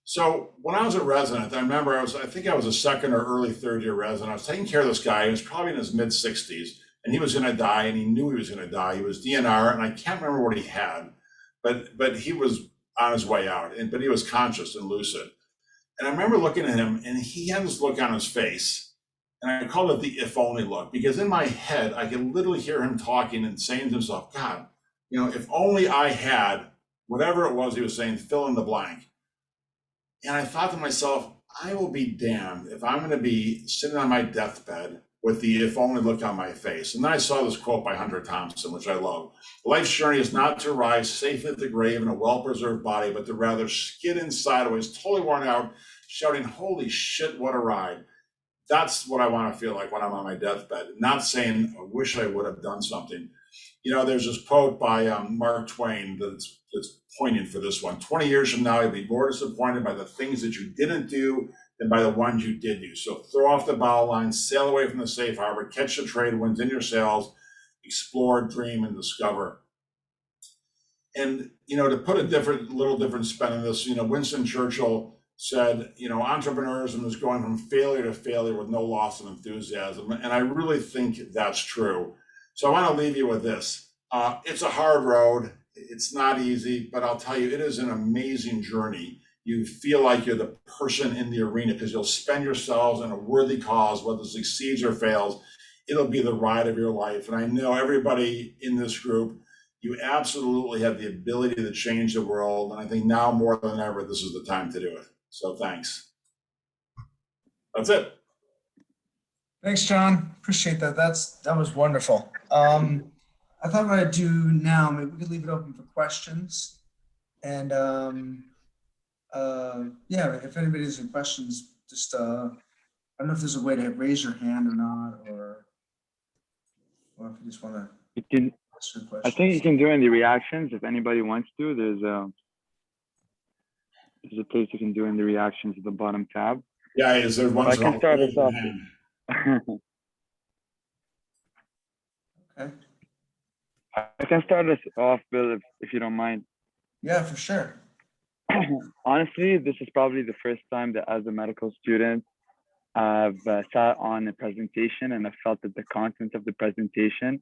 So when I was a resident, I remember I think I was a second or early third year resident. I was taking care of this guy. He was probably in his mid 60s, and he was going to die, and he knew he was going to die. He was DNR, and I can't remember what he had, but he was on his way out, but he was conscious and lucid. And I remember looking at him, and he had this look on his face. And I called it the if only look, because in my head, I could literally hear him talking and saying to himself, God, if only I had whatever it was he was saying, fill in the blank. And I thought to myself, I will be damned if I'm going to be sitting on my deathbed with the if only look on my face. And then I saw this quote by Hunter Thompson, which I love. Life's journey is not to arrive safely at the grave in a well-preserved body, but to rather skid in sideways, totally worn out, shouting, holy shit, what a ride. That's what I want to feel like when I'm on my deathbed, not saying, I wish I would have done something. There's this quote by Mark Twain that's poignant for this one. 20 years from now, you'll be more disappointed by the things that you didn't do than by the ones you did do. So throw off the bow line, sail away from the safe harbor, catch the trade winds in your sails, explore, dream, and discover. And, to put a little different spin on this, Winston Churchill said, entrepreneurship is going from failure to failure with no loss of enthusiasm. And I really think that's true. So I want to leave you with this. It's a hard road. It's not easy, but I'll tell you, it is an amazing journey. You feel like you're the person in the arena because you'll spend yourselves in a worthy cause, whether it succeeds or fails. It'll be the ride of your life. And I know everybody in this group, you absolutely have the ability to change the world. And I think now more than ever, this is the time to do it. So thanks. That's it. Thanks, John. Appreciate that. That was wonderful. I thought what I'd do now, maybe we could leave it open for questions. And if anybody has any questions, just I don't know if there's a way to raise your hand or not, or if you just want to. You can. I think you can do in the reactions if anybody wants to. There's a place you can do in the reactions at the bottom tab. Yeah, is there one? I can start us off. Okay. I can start us off, Bill, if you don't mind. Yeah, for sure. Honestly, this is probably the first time that as a medical student, I've sat on a presentation and I felt that the content of the presentation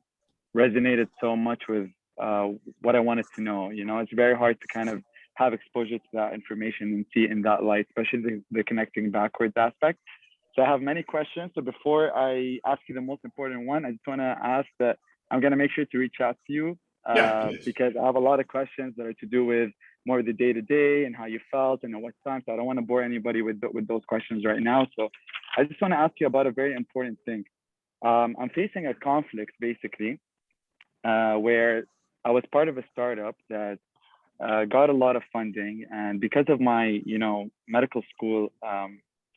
resonated so much with what I wanted to know. It's very hard to kind of have exposure to that information and see it in that light, especially the connecting backwards aspect. So I have many questions. So before I ask you the most important one, I just want to ask that I'm going to make sure to reach out to you Please. because I have a lot of questions that are to do with more of the day-to-day and how you felt and at what time. So I don't want to bore anybody with those questions right now. So I just want to ask you about a very important thing. I'm facing a conflict basically where I was part of a startup that got a lot of funding, and because of my, medical school,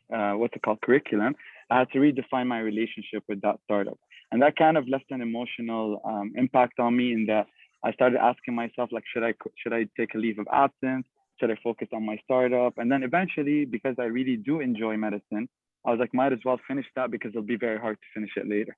what's it called, curriculum, I had to redefine my relationship with that startup, and that kind of left an emotional impact on me. In that, I started asking myself, like, should I take a leave of absence? Should I focus on my startup? And then eventually, because I really do enjoy medicine, I was like, might as well finish that because it'll be very hard to finish it later.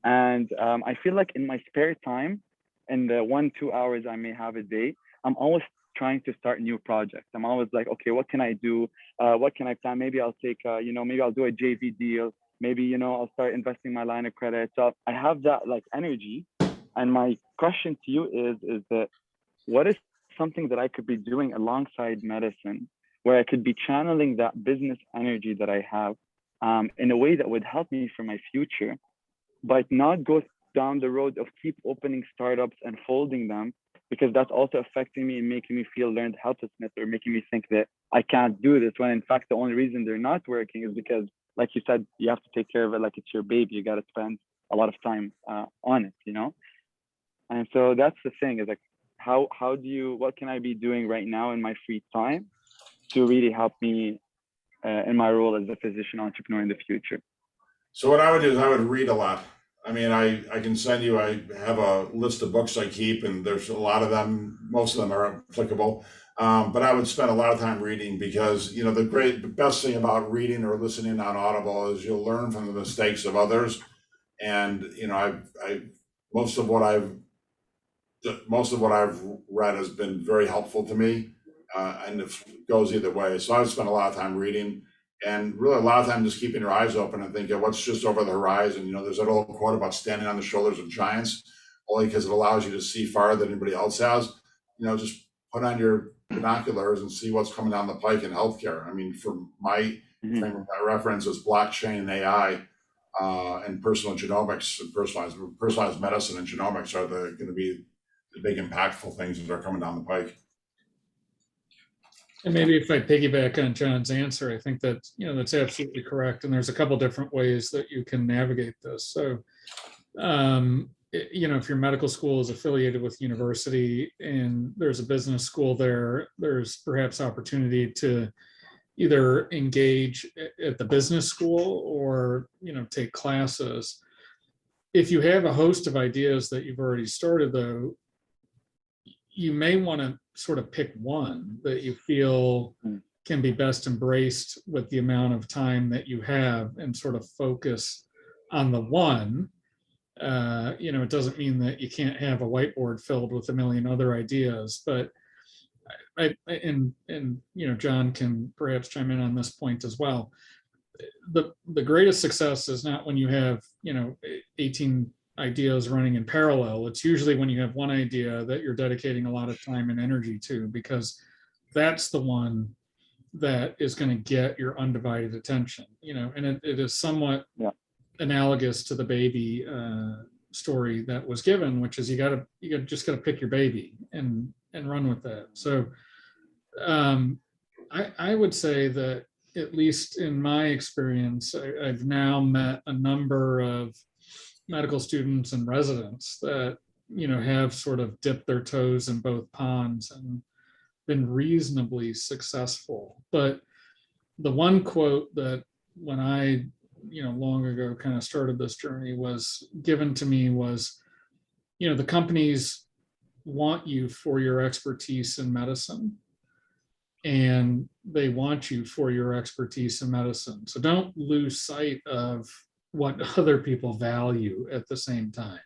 And I feel like in my spare time, in the 1-2 hours I may have a day, I'm always trying to start new projects. I'm always like, okay, what can I do? What can I plan? Maybe I'll take, maybe I'll do a JV deal. Maybe, I'll start investing my line of credit. So I have that like energy. And my question to you is that what is something that I could be doing alongside medicine where I could be channeling that business energy that I have in a way that would help me for my future, but not go down the road of keep opening startups and folding them, because that's also affecting me and making me feel learned helplessness, or making me think that I can't do this, when in fact the only reason they're not working is because, like you said, you have to take care of it like it's your baby. You got to spend a lot of time on it, And so that's the thing, is like, what can I be doing right now in my free time to really help me in my role as a physician entrepreneur in the future? So what I would do is I would read a lot. I mean, I can send you, I have a list of books I keep, and there's a lot of them, most of them are applicable. But I would spend a lot of time reading, because, the best thing about reading or listening on Audible is you'll learn from the mistakes of others. And, most of what I've read has been very helpful to me. And it goes either way. So I would spend a lot of time reading. And really, a lot of time just keeping your eyes open and thinking, what's just over the horizon? There's that old quote about standing on the shoulders of giants, only because it allows you to see farther than anybody else has. Just put on your binoculars and see what's coming down the pike in healthcare. I mean, for my frame of reference is blockchain and AI, and personal genomics and personalized medicine and genomics are going to be the big impactful things that are coming down the pike. And maybe if I piggyback on John's answer, I think that, that's absolutely correct. And there's a couple different ways that you can navigate this. So, if your medical school is affiliated with university and there's a business school there, there's perhaps opportunity to either engage at the business school or, take classes. If you have a host of ideas that you've already started, though, you may want to sort of pick one that you feel can be best embraced with the amount of time that you have, and sort of focus on the one. It doesn't mean that you can't have a whiteboard filled with a million other ideas, but John can perhaps chime in on this point as well. The greatest success is not when you have 18 ideas running in parallel. It's usually when you have one idea that you're dedicating a lot of time and energy to, because that's the one that is going to get your undivided attention. And it is somewhat analogous to the baby story that was given, which is you just got to pick your baby and run with that. So I would say that, at least in my experience, I've now met a number of medical students and residents that have sort of dipped their toes in both ponds and been reasonably successful. But the one quote that, when I long ago kind of started this journey, was given to me was, the companies want you for your expertise in medicine, and they want you for your expertise in medicine. So don't lose sight of what other people value at the same time.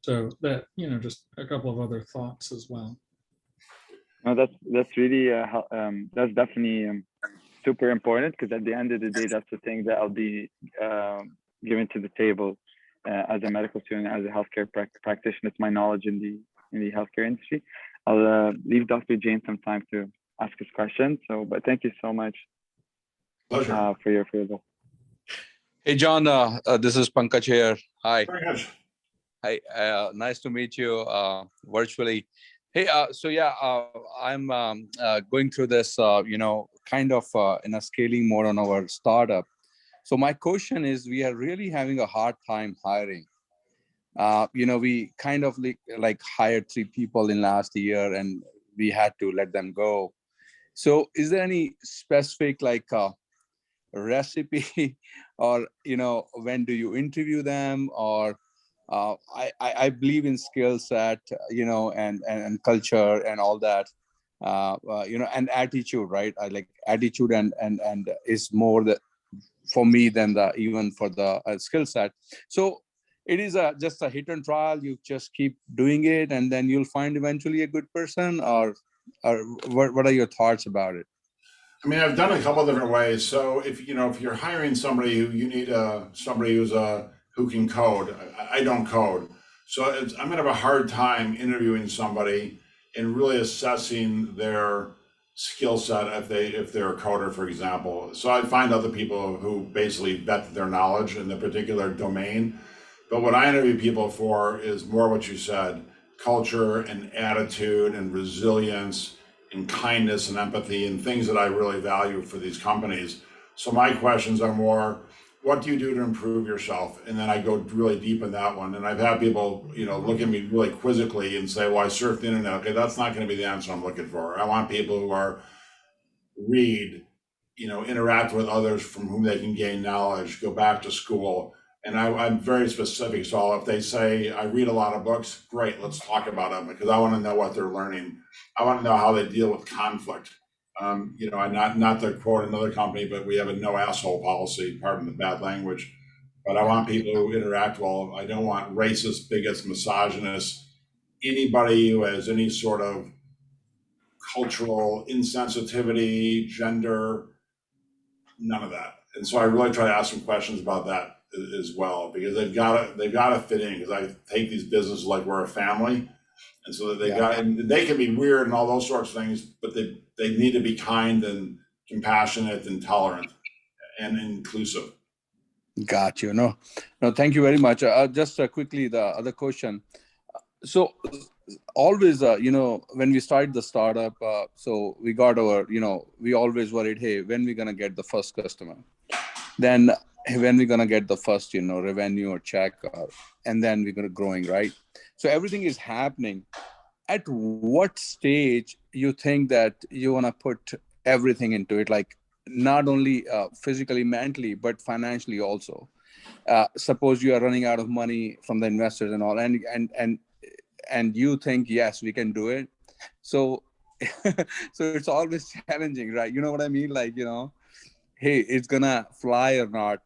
So that, just a couple of other thoughts as well. No, that's really that's definitely super important, because at the end of the day, that's the thing that I'll be given to the table as a medical student, as a healthcare practitioner. It's my knowledge in the healthcare industry. I'll leave Dr. James some time to ask his question. But thank you so much. Pleasure. for your field. Hey, John, this is Pankaj here. Hi. Very good. Hi. Nice to meet you virtually. Hey, I'm going through this, kind of in a scaling mode on our startup. So my question is, we are really having a hard time hiring. We kind of like hired 3 people in last year and we had to let them go. So is there any specific recipe or, when do you interview them? Or I believe in skill set, and culture and all that, and attitude, right? I like attitude and is more for me than even for the skill set. So it is just a hit and trial. You just keep doing it and then you'll find eventually a good person, or what are your thoughts about it? I mean, I've done a couple of different ways. So if you're hiring somebody who you need somebody who can code. I don't code, so I'm gonna have a hard time interviewing somebody and really assessing their skill set if they're a coder, for example. So I find other people who basically vet their knowledge in the particular domain. But what I interview people for is more what you said: culture and attitude and resilience and kindness and empathy and things that I really value for these companies. So my questions are more, what do you do to improve yourself? And then I go really deep in that one. And I've had people, look at me really quizzically and say, well, I surf the internet. Okay, that's not going to be the answer I'm looking for. I want people who read, interact with others from whom they can gain knowledge, go back to school. And I'm very specific. So if they say, I read a lot of books, great, let's talk about them, because I want to know what they're learning. I want to know how they deal with conflict. I'm not to quote another company, but we have a no asshole policy, pardon the bad language. But I want people who interact well. I don't want racist, bigots, misogynists, anybody who has any sort of cultural insensitivity, gender, none of that. And so I really try to ask some questions about that as well, because they've got to fit in, because I take these businesses like we're a family. And so that and they can be weird and all those sorts of things, but they need to be kind and compassionate and tolerant and inclusive. Got you. No, thank you very much. Just quickly, the other question. So always, when we started the startup, so we got our, we always worried, hey, when we gonna get the first customer? Then when we gonna get the first, revenue or check, and then we're gonna growing, right? So everything is happening. At what stage you think that you wanna put everything into it, like not only physically, mentally, but financially also? Suppose you are running out of money from the investors and all, and you think, yes, we can do it. So, so it's always challenging, right? You know what I mean? Like, hey, it's gonna fly or not,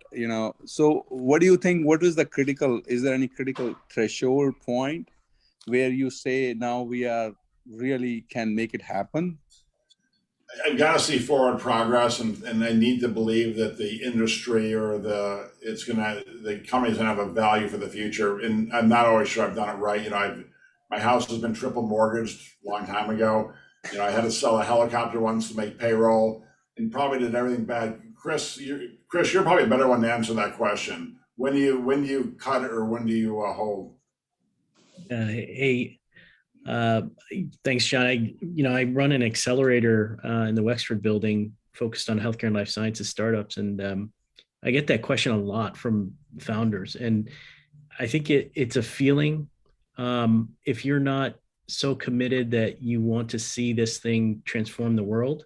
So what do you think? What is is there any critical threshold point where you say now we are really can make it happen? I've got to see forward progress, and I need to believe that the industry or the company's gonna have a value for the future. And I'm not always sure I've done it right. My house has been triple mortgaged a long time ago. I had to sell a helicopter once to make payroll, and probably did everything bad. Chris, you're probably a better one to answer that question. When do you cut it, or when do you hold? Hey, thanks, John. I run an accelerator in the Wexford building focused on healthcare and life sciences startups, and I get that question a lot from founders. And I think it's a feeling. If you're not so committed that you want to see this thing transform the world,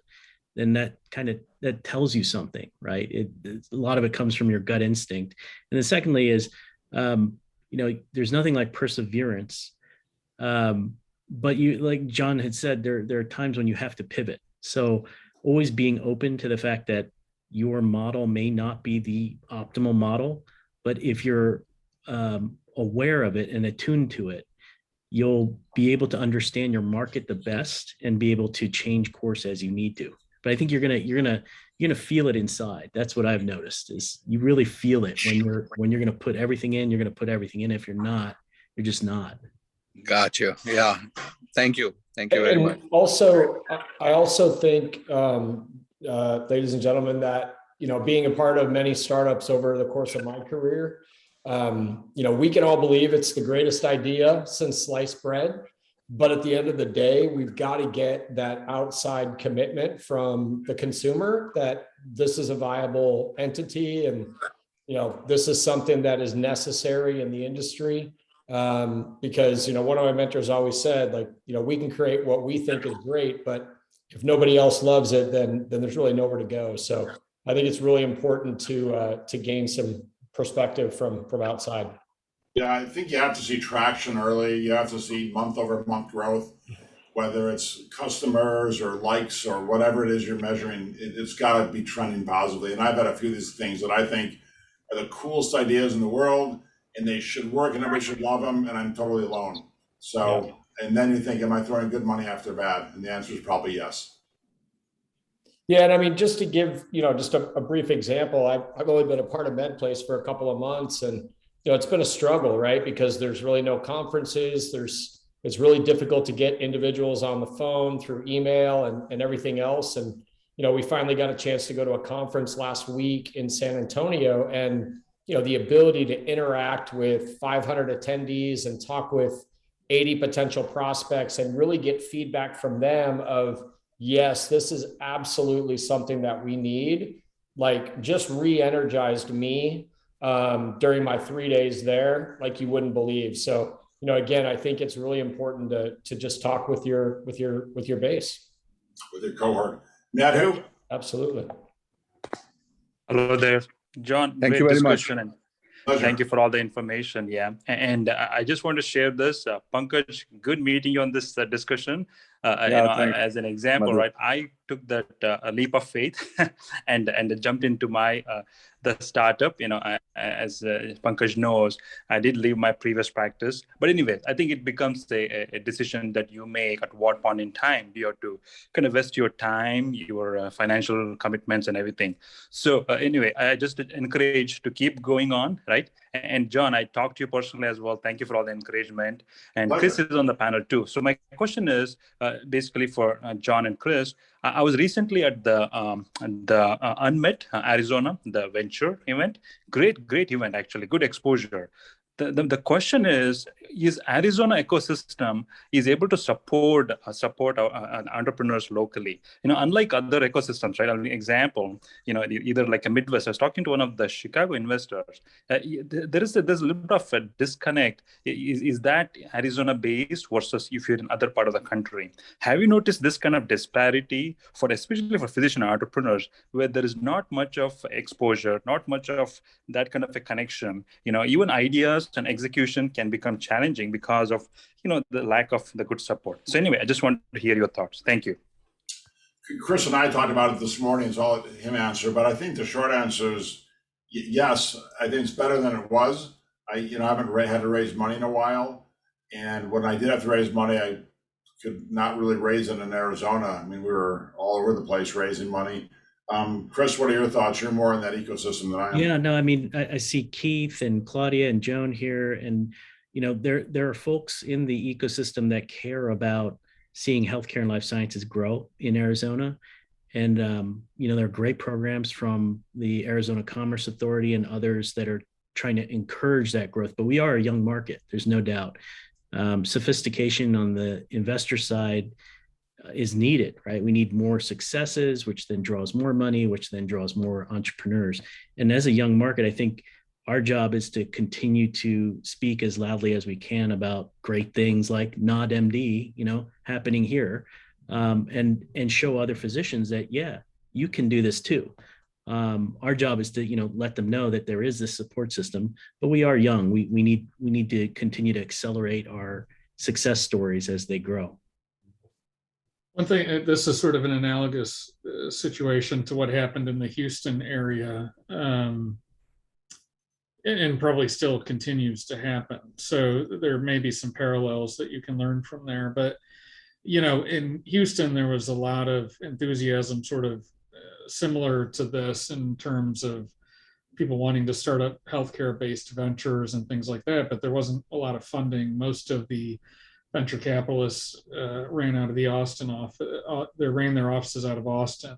then that tells you something, right? A lot of it comes from your gut instinct. And then secondly is, there's nothing like perseverance. But like John had said, there are times when you have to pivot. So always being open to the fact that your model may not be the optimal model, but if you're aware of it and attuned to it, you'll be able to understand your market the best and be able to change course as you need to. But I think you're gonna feel it inside. That's what I've noticed, is you really feel it when you're gonna put everything in. You're gonna put everything in. If you're not, you're just not. Got you. Yeah. Thank you very much. Also, I also think, ladies and gentlemen, that being a part of many startups over the course of my career, we can all believe it's the greatest idea since sliced bread. But at the end of the day, we've got to get that outside commitment from the consumer that this is a viable entity and, this is something that is necessary in the industry. Because, one of my mentors always said, like, we can create what we think is great, but if nobody else loves it, then there's really nowhere to go. So I think it's really important to gain some perspective from outside. Yeah, I think you have to see traction early. You have to see month over month growth, whether it's customers or likes or whatever it is you're measuring. It's got to be trending positively. And I've had a few of these things that I think are the coolest ideas in the world, and they should work, and everybody should love them. And I'm totally alone. So, and then you think, am I throwing good money after bad? And the answer is probably yes. Yeah, and I mean, just to give just a brief example, I've only been a part of MedPlace for a couple of months, and it's been a struggle, right? Because there's really no conferences. It's really difficult to get individuals on the phone through email and everything else. And, we finally got a chance to go to a conference last week in San Antonio, and, the ability to interact with 500 attendees and talk with 80 potential prospects and really get feedback from them of, yes, this is absolutely something that we need, like just re-energized me during my 3 days there, like you wouldn't believe. So, again, I think it's really important to just talk with your base. With your cohort. Madhu? Absolutely. Hello there, John. Thank you very much. And Pleasure. thank you for all the information. Yeah, and I just want to share this. Pankaj, good meeting you on this discussion. As an example, right? I took that leap of faith and jumped into the startup. As Pankaj knows, I did leave my previous practice. But anyway, I think it becomes a decision that you make at what point in time you have to kind of invest your time, your financial commitments and everything. So anyway, I just encourage to keep going on, right? And John, I talked to you personally as well. Thank you for all the encouragement. And Pleasure. Chris is on the panel too. So my question is basically for John and Chris. I was recently at the Unmet Arizona, the venture event. Great event, actually. Good exposure. The question is Arizona ecosystem is able to support entrepreneurs locally? Unlike other ecosystems, right? An example, either like a Midwest. I was talking to one of the Chicago investors. There's a little bit of a disconnect. Is that Arizona based versus if you're in other part of the country? Have you noticed this kind of disparity especially for physician entrepreneurs, where there is not much of exposure, not much of that kind of a connection? Even ideas and execution can become challenging because of the lack of the good support. So anyway, I just want to hear your thoughts. Thank you. Chris and I talked about it this morning, so I'll let him answer. But I think the short answer is yes. I think it's better than it was. I haven't had to raise money in a while, and when I did have to raise money, I could not really raise it in Arizona. I mean, we were all over the place raising money. Chris, what are your thoughts? You're more in that ecosystem than I am. Yeah, no, I mean, I see Keith and Claudia and Joan here, and there are folks in the ecosystem that care about seeing healthcare and life sciences grow in Arizona. And there are great programs from the Arizona Commerce Authority and others that are trying to encourage that growth. But we are a young market, there's no doubt. Sophistication on the investor side is needed, right? We need more successes, which then draws more money, which then draws more entrepreneurs. And as a young market, I think our job is to continue to speak as loudly as we can about great things like NOD-MD, happening here, and show other physicians that, yeah, you can do this too. Our job is to, let them know that there is this support system, but we are young. We need to continue to accelerate our success stories as they grow. One thing, this is sort of an analogous situation to what happened in the Houston area, and probably still continues to happen. So there may be some parallels that you can learn from there. But, in Houston, there was a lot of enthusiasm sort of similar to this in terms of people wanting to start up healthcare-based ventures and things like that, but there wasn't a lot of funding. Most of the venture capitalists ran out of the Austin office. They ran their offices out of Austin.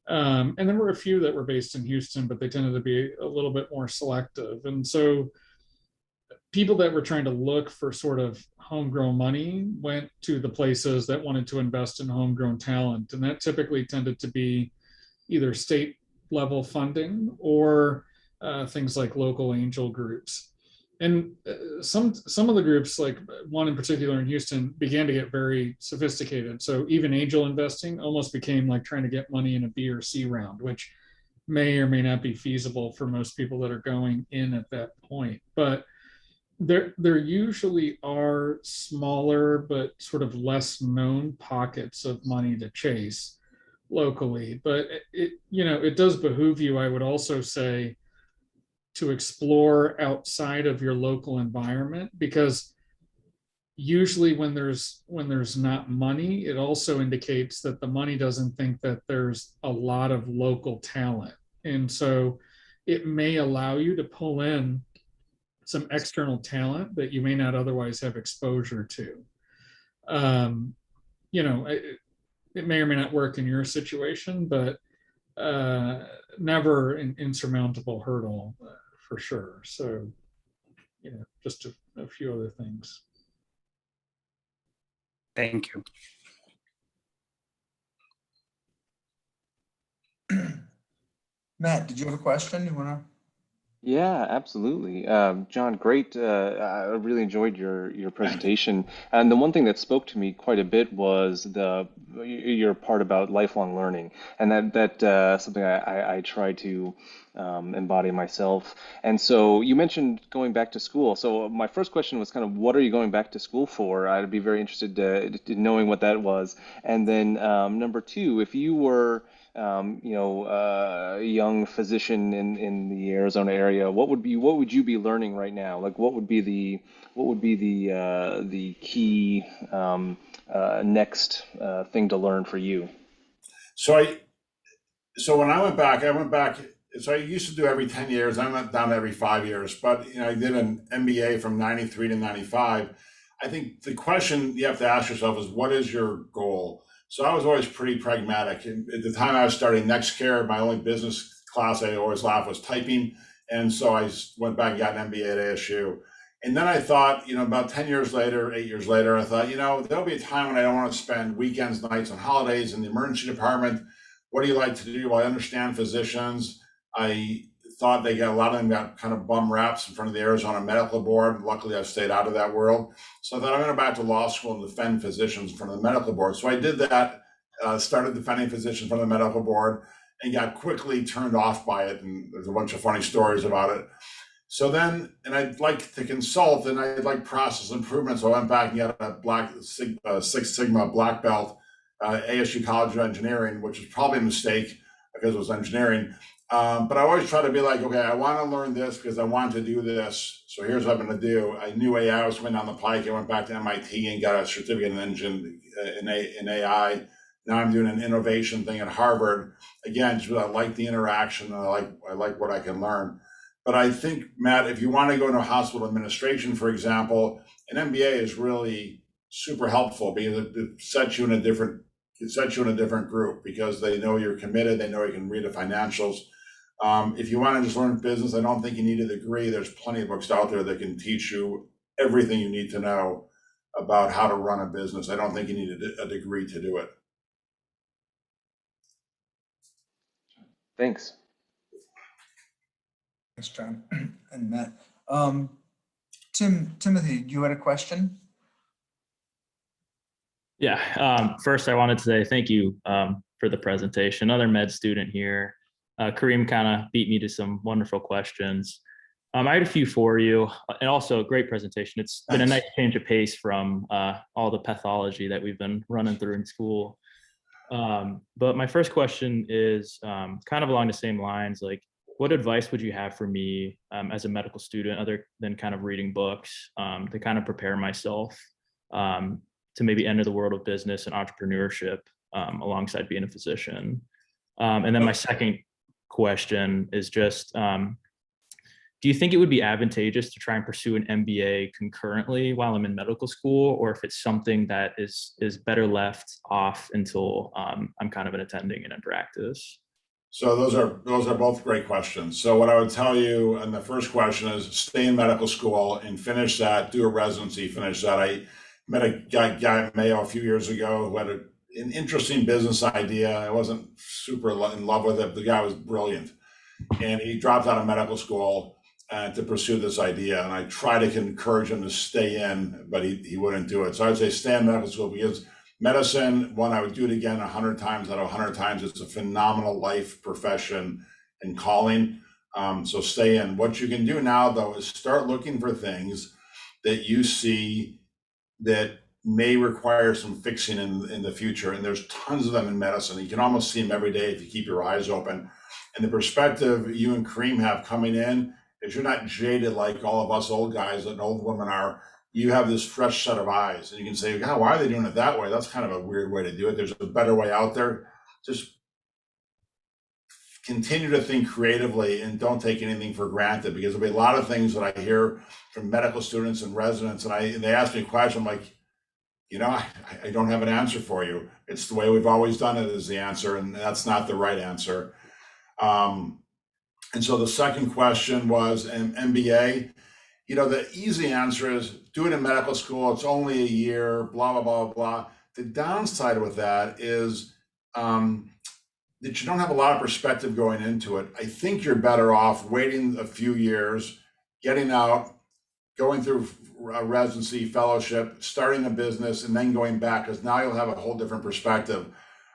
And there were a few that were based in Houston, but they tended to be a little bit more selective. And so people that were trying to look for sort of homegrown money went to the places that wanted to invest in homegrown talent. And that typically tended to be either state level funding or things like local angel groups. And some of the groups, like one in particular in Houston, began to get very sophisticated. So even angel investing almost became like trying to get money in a B or C round, which may or may not be feasible for most people that are going in at that point. But there usually are smaller but sort of less known pockets of money to chase locally. But it does behoove you, I would also say, to explore outside of your local environment, because usually when there's not money, it also indicates that the money doesn't think that there's a lot of local talent. And so it may allow you to pull in some external talent that you may not otherwise have exposure to. It may or may not work in your situation, but never an insurmountable hurdle for sure. So, just a few other things. Thank you. Matt, did you have a question you want to? Yeah, absolutely. John, great. I really enjoyed your presentation. And the one thing that spoke to me quite a bit was your part about lifelong learning, and that's something I try to embody myself. And so you mentioned going back to school. So my first question was kind of, what are you going back to school for? I'd be very interested in knowing what that was. And then number two, if you were a young physician in the Arizona area, what would you be learning right now? Like, what would be the key next thing to learn for you? So when I went back. So I used to do every 10 years. I went down to every 5 years, but I did an MBA from 93 to 95. I think the question you have to ask yourself is, what is your goal? So I was always pretty pragmatic. And at the time I was starting Next Care, my only business class I always laugh was typing. And so I went back and got an MBA at ASU. And then I thought, about 10 years later, 8 years later, I thought, there'll be a time when I don't want to spend weekends, nights, and holidays in the emergency department. What do you like to do? Well, I understand physicians. I thought a lot of them got kind of bum raps in front of the Arizona Medical Board. Luckily, I've stayed out of that world. So I thought I'm going to go back to law school and defend physicians in front of the medical board. So I did that, started defending physicians in front of the medical board, and got quickly turned off by it. And there's a bunch of funny stories about it. So then, and I'd like to consult, and I'd like process improvement. So I went back and got a Six Sigma black belt, ASU College of Engineering, which was probably a mistake because it was engineering. But I always try to be like, okay, I want to learn this because I want to do this. So here's what I'm going to do. I knew AI was coming down the pike. I went back to MIT and got a certificate in AI. Now I'm doing an innovation thing at Harvard. Again, just because I like the interaction and I like what I can learn. But I think, Matt, if you want to go into hospital administration, for example, an MBA is really super helpful because it sets you in a different group because they know you're committed. They know you can read the financials. If you want to just learn business, I don't think you need a degree. There's plenty of books out there that can teach you everything you need to know about how to run a business. I don't think you need a degree to do it. Thanks. Thanks, John and Matt. Timothy, you had a question? Yeah. First, I wanted to say thank you for the presentation. Another med student here. Kareem kind of beat me to some wonderful questions. I had a few for you, and also a great presentation. It's been a nice change of pace from all the pathology that we've been running through in school. But my first question is kind of along the same lines, like, what advice would you have for me as a medical student, other than kind of reading books, to kind of prepare myself to maybe enter the world of business and entrepreneurship alongside being a physician? And then my second question is just, do you think it would be advantageous to try and pursue an MBA concurrently while I'm in medical school, or if it's something that is better left off until I'm kind of an attending and in practice? So those are both great questions. So what I would tell you, and the first question is stay in medical school and finish that, do a residency, finish that. I met a guy at Mayo a few years ago who had an interesting business idea. I wasn't super in love with it. The guy was brilliant, and he dropped out of medical school to pursue this idea. And I tried to encourage him to stay in, but he wouldn't do it. So I would say stay in medical school, because medicine, one, I would do it again 100 times out of 100 times. It's a phenomenal life, profession, and calling. So stay in. What you can do now, though, is start looking for things that you see that may require some fixing in the future. And there's tons of them in medicine. You can almost see them every day if you keep your eyes open. And the perspective you and Kareem have coming in, if you're not jaded like all of us old guys and old women are, you have this fresh set of eyes, and you can say, God, why are they doing it that way? That's kind of a weird way to do it. There's a better way out there. Just continue to think creatively and don't take anything for granted, because there'll be a lot of things that I hear from medical students and residents, and they ask me a question, I'm like, I don't have an answer for you. It's the way we've always done it is the answer, and that's not the right answer. And so the second question was an MBA. The easy answer is do it in medical school. It's only a year, blah, blah, blah, blah. The downside with that is that you don't have a lot of perspective going into it. I think you're better off waiting a few years, getting out, going through a residency, fellowship, starting a business, and then going back, because now you'll have a whole different perspective.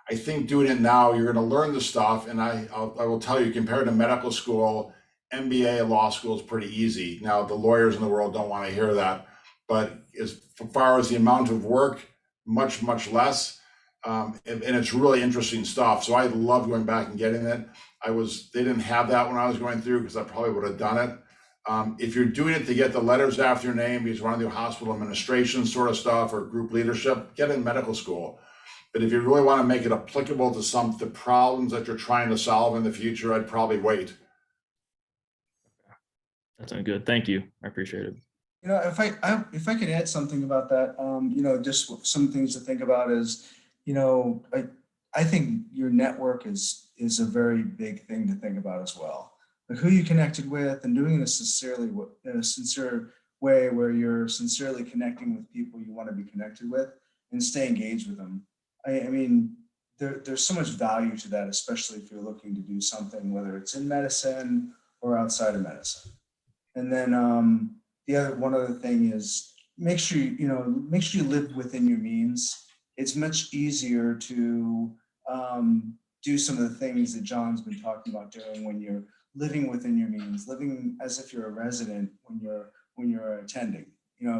I think doing it now, you're going to learn the stuff. And I will tell you, compared to medical school, MBA law school is pretty easy. Now, the lawyers in the world don't want to hear that, but as far as the amount of work, much, much less. And it's really interesting stuff. So I love going back and getting it. They didn't have that when I was going through, because I probably would have done it. If you're doing it to get the letters after your name because you want to do hospital administration sort of stuff or group leadership, get in medical school. But if you really want to make it applicable to the problems that you're trying to solve in the future, I'd probably wait. That sounds good. Thank you. I appreciate it. If I could add something about that, just some things to think about is, I think your network is a very big thing to think about as well. Like who you connected with, and doing this in a sincere way where you're sincerely connecting with people you want to be connected with and stay engaged with them. I mean, there's so much value to that, especially if you're looking to do something, whether it's in medicine or outside of medicine. And then one other thing is make sure you live within your means. It's much easier to do some of the things that John's been talking about doing when you're living within your means, living as if you're a resident when you're attending,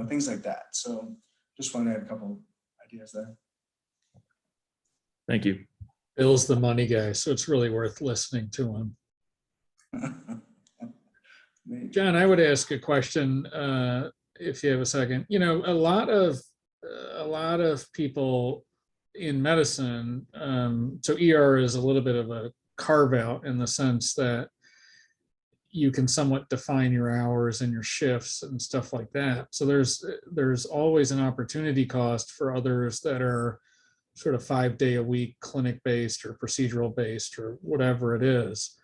things like that. So just want to add a couple ideas there. Thank you. Bill's the money guy, so it's really worth listening to him. John, I would ask a question if you have a second. A lot of people in medicine, so ER is a little bit of a carve out in the sense that you can somewhat define your hours and your shifts and stuff like that. So there's always an opportunity cost for others that are sort of 5-day-a-week clinic-based or procedural-based or whatever it is.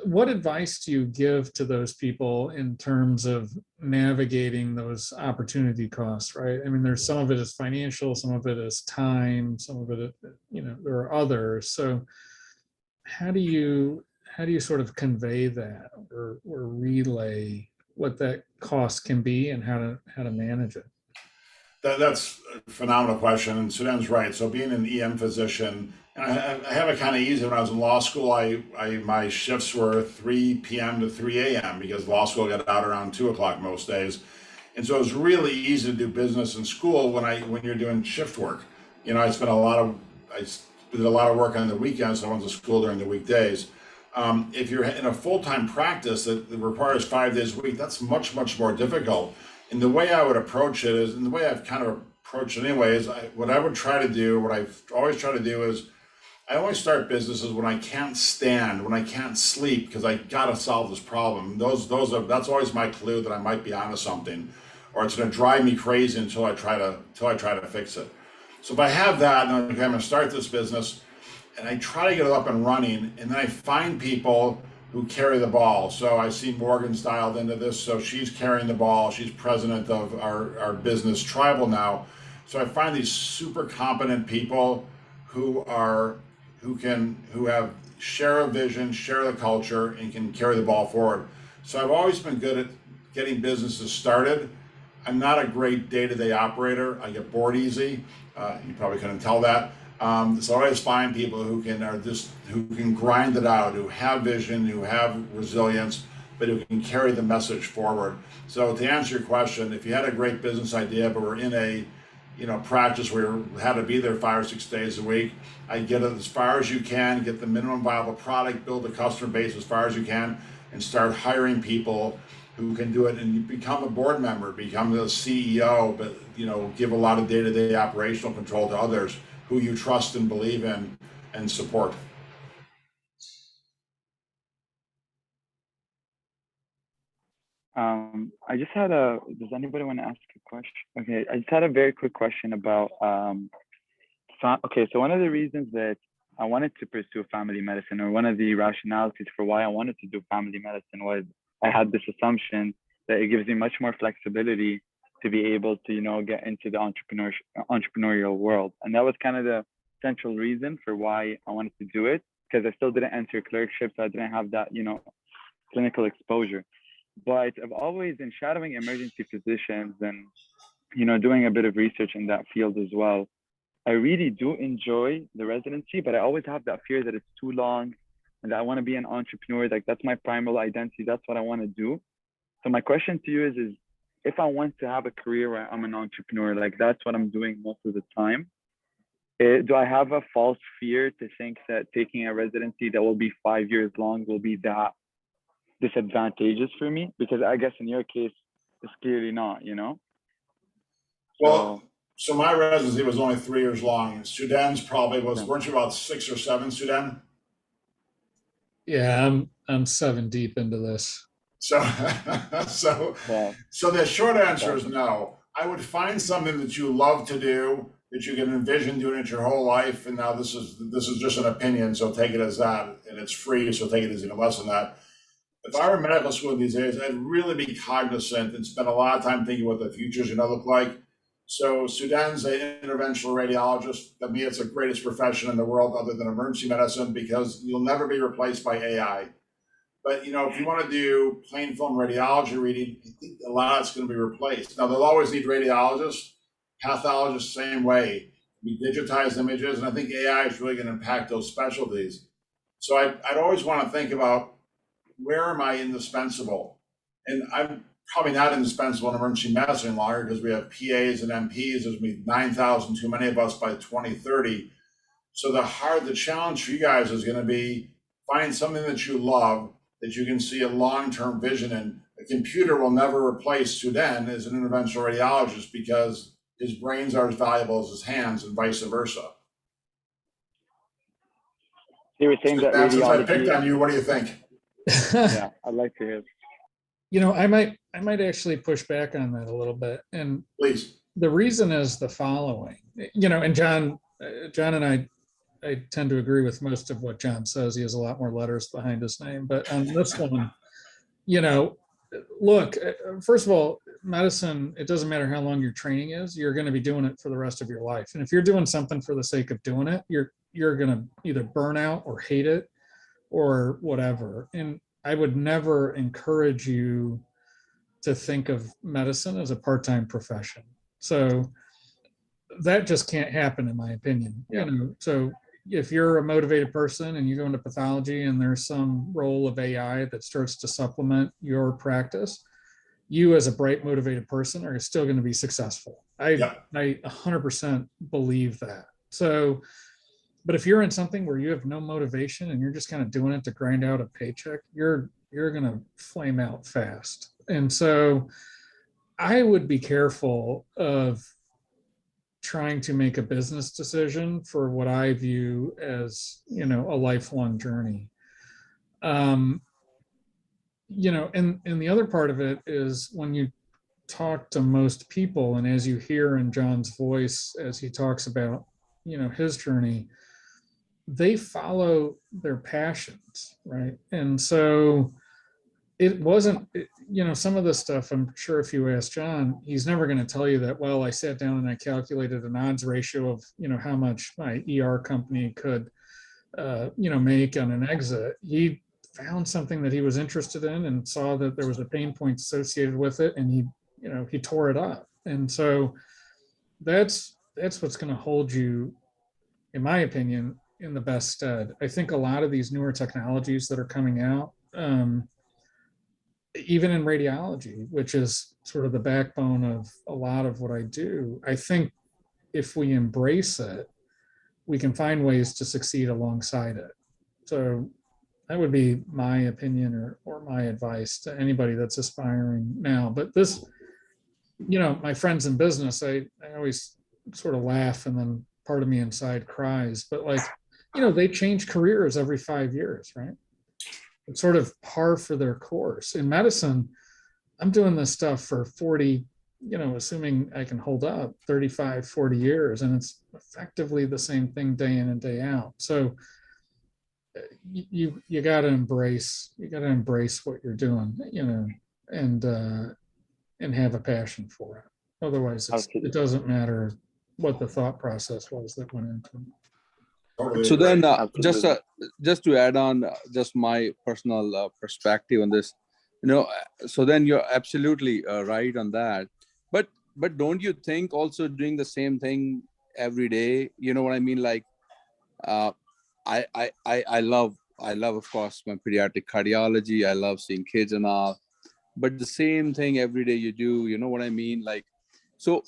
What advice do you give to those people in terms of navigating those opportunity costs, right? I mean, there's some of it is financial, some of it is time, some of it, there are others. So how do you sort of convey that or relay what that cost can be and how to manage it? That's a phenomenal question, and Sudan's right. So being an EM physician, I have it kind of easy. When I was in law school, my shifts were 3 p.m. to 3 a.m. because law school got out around 2 o'clock most days. And so it was really easy to do business in school when you're doing shift work. I did a lot of work on the weekends, so I went to school during the weekdays. If you're in a full-time practice that requires 5 days a week, that's much, much more difficult. And the way I would approach it is, and the way I've kind of approached it anyway, is what I've always tried to do is I always start businesses when I can't stand, when I can't sleep, because I gotta solve this problem. That's always my clue that I might be onto something, or it's gonna drive me crazy until I try to fix it. So if I have that, and I'm gonna start this business, and I try to get it up and running, and then I find people who carry the ball. So I see Morgan's dialed into this, so she's carrying the ball. She's president of our business Tribal now. So I find these super competent people who have share a vision, share the culture, and can carry the ball forward. So I've always been good at getting businesses started. I'm not a great day-to-day operator. I get bored easy. You probably couldn't tell that. So I always find people who can grind it out, who have vision, who have resilience, but who can carry the message forward. So to answer your question, if you had a great business idea, but we're in a practice where you had to be there 5 or 6 days a week, I'd get it as far as you can, get the minimum viable product, build a customer base as far as you can, and start hiring people who can do it, and you become a board member, become the CEO, but give a lot of day-to-day operational control to others who you trust and believe in and support. Does anybody want to ask a question? Okay, I just had a very quick question about, so one of the reasons that I wanted to pursue family medicine, or one of the rationalities for why I wanted to do family medicine, was I had this assumption that it gives me much more flexibility to be able to, get into the entrepreneurial world. And that was kind of the central reason for why I wanted to do it, because I still didn't enter clerkship, so I didn't have that, clinical exposure. But I've always been shadowing emergency physicians and, doing a bit of research in that field as well. I really do enjoy the residency, but I always have that fear that it's too long and that I want to be an entrepreneur. Like, that's my primal identity. That's what I want to do. So my question to you is if I want to have a career where I'm an entrepreneur, like that's what I'm doing most of the time, do I have a false fear to think that taking a residency that will be 5 years long will be that disadvantageous for me? Because I guess in your case, it's clearly not, Well, so my residency was only 3 years long. Sudan's probably weren't you about 6 or 7, Sudan? Yeah, I'm 7 deep into this. So the short answer is no. I would find something that you love to do, that you can envision doing it your whole life. And now this is just an opinion, so take it as that, and it's free, so take it as even less than that. If I were in medical school these days, I'd really be cognizant and spend a lot of time thinking what the future's gonna look like. So Sudan's an interventional radiologist. To me, it's the greatest profession in the world other than emergency medicine, because you'll never be replaced by AI. But if you want to do plain film radiology reading, I think a lot of it's going to be replaced. Now, they'll always need radiologists, pathologists, same way. We digitize images, and I think AI is really going to impact those specialties. So I'd always want to think about, where am I indispensable? And I'm probably not indispensable in emergency medicine longer, because we have PAs and MPs. There's going to be 9,000 too many of us by 2030. So the challenge for you guys is going to be find something that you love, that you can see a long-term vision in. A computer will never replace Sudan as an interventional radiologist, because his brains are as valuable as his hands, and vice versa. You were saying that Since I radiology. picked on you, what do you think? Yeah, I'd like to hear. I might actually push back on that a little bit. And please. The reason is the following. And John and I tend to agree with most of what John says. He has a lot more letters behind his name. But on this one, look, first of all, medicine, it doesn't matter how long your training is, you're going to be doing it for the rest of your life. And if you're doing something for the sake of doing it, you're going to either burn out or hate it or whatever. And I would never encourage you to think of medicine as a part-time profession. So that just can't happen, in my opinion. So if you're a motivated person and you go into pathology and there's some role of AI that starts to supplement your practice, you as a bright, motivated person are still going to be successful. I 100% believe that. So, but if you're in something where you have no motivation and you're just kind of doing it to grind out a paycheck, you're going to flame out fast. And so I would be careful of trying to make a business decision for what I view as, a lifelong journey. And the other part of it is when you talk to most people, and as you hear in John's voice, as he talks about, his journey, they follow their passions, right? And so it wasn't, some of the stuff, I'm sure if you ask John, he's never going to tell you that, well, I sat down and I calculated an odds ratio of, how much my ER company could, make on an exit. He found something that he was interested in and saw that there was a pain point associated with it, and he tore it up. And so that's what's going to hold you, in my opinion, in the best stead. I think a lot of these newer technologies that are coming out, even in radiology, which is sort of the backbone of a lot of what I do, I think if we embrace it, we can find ways to succeed alongside it. So that would be my opinion or my advice to anybody that's aspiring now. But this, my friends in business, I always sort of laugh, and then part of me inside cries, but they change careers every 5 years, right? It's sort of par for their course. In medicine, I'm doing this stuff for 40, assuming I can hold up, 35, 40 years, and it's effectively the same thing day in and day out. So you got to embrace what you're doing, and have a passion for it. Otherwise, it doesn't matter what the thought process was that went into it. Totally So then, agree. just to add on, just my personal perspective on this, so then you're absolutely right on that. But don't you think also doing the same thing every day? You know what I mean? Like, I love, of course, my pediatric cardiology. I love seeing kids and all. But the same thing every day you do, you know what I mean? Like, so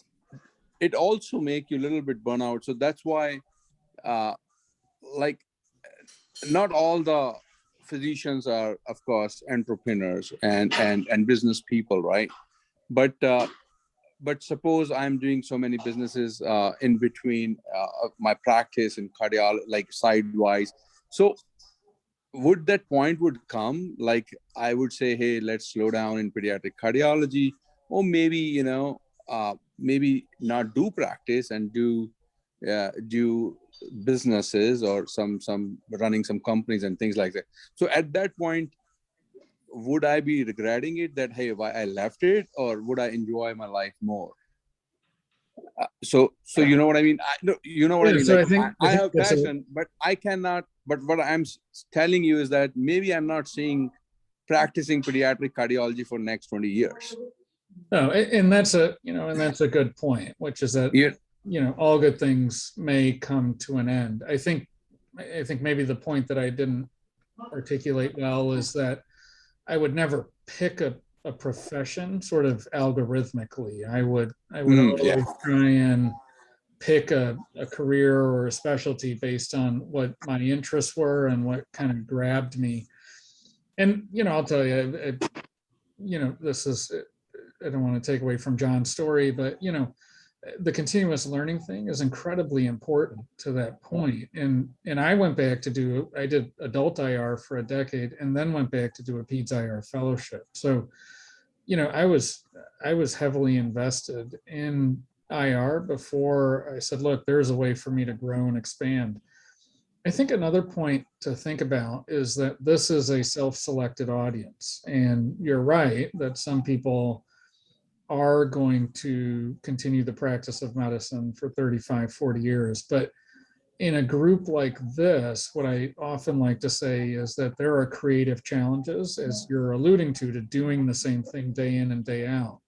it also make you a little bit burnout. So that's why, like, not all the physicians are, of course, entrepreneurs and business people, right? But suppose I'm doing so many businesses in between my practice and cardiology, like sidewise. So would that point would come, like I would say, hey, let's slow down in pediatric cardiology, or maybe, maybe not do practice and do businesses or some running some companies and things like that. So at that point, would I be regretting it that, hey, why I left it, or would I enjoy my life more? So you know what I mean? You know what I mean? So like, I have that's passion, but I cannot. But what I'm telling you is that maybe I'm not seeing practicing pediatric cardiology for next 20 years. No, and that's a good point, which is that, all good things may come to an end. I think maybe the point that I didn't articulate well is that I would never pick a profession sort of algorithmically. I would always try and pick a career or a specialty based on what my interests were and what kind of grabbed me. And, I'll tell you, this is, I don't want to take away from John's story, but, the continuous learning thing is incredibly important to that point. And I went back to I did adult IR for a decade and then went back to do a PEDS IR fellowship. So, I was heavily invested in IR before I said, look, there's a way for me to grow and expand. I think another point to think about is that this is a self-selected audience. And you're right that some people are going to continue the practice of medicine for 35, 40 years. But in a group like this, what I often like to say is that there are creative challenges, as you're alluding to doing the same thing day in and day out.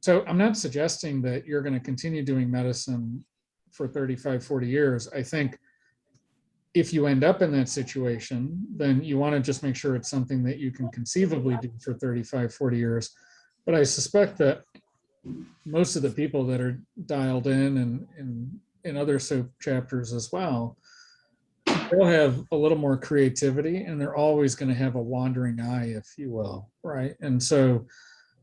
So I'm not suggesting that you're going to continue doing medicine for 35, 40 years. I think if you end up in that situation, then you want to just make sure it's something that you can conceivably do for 35, 40 years. But I suspect that most of the people that are dialed in and in other SoPE chapters as well, they'll have a little more creativity, and they're always going to have a wandering eye, if you will, right? And so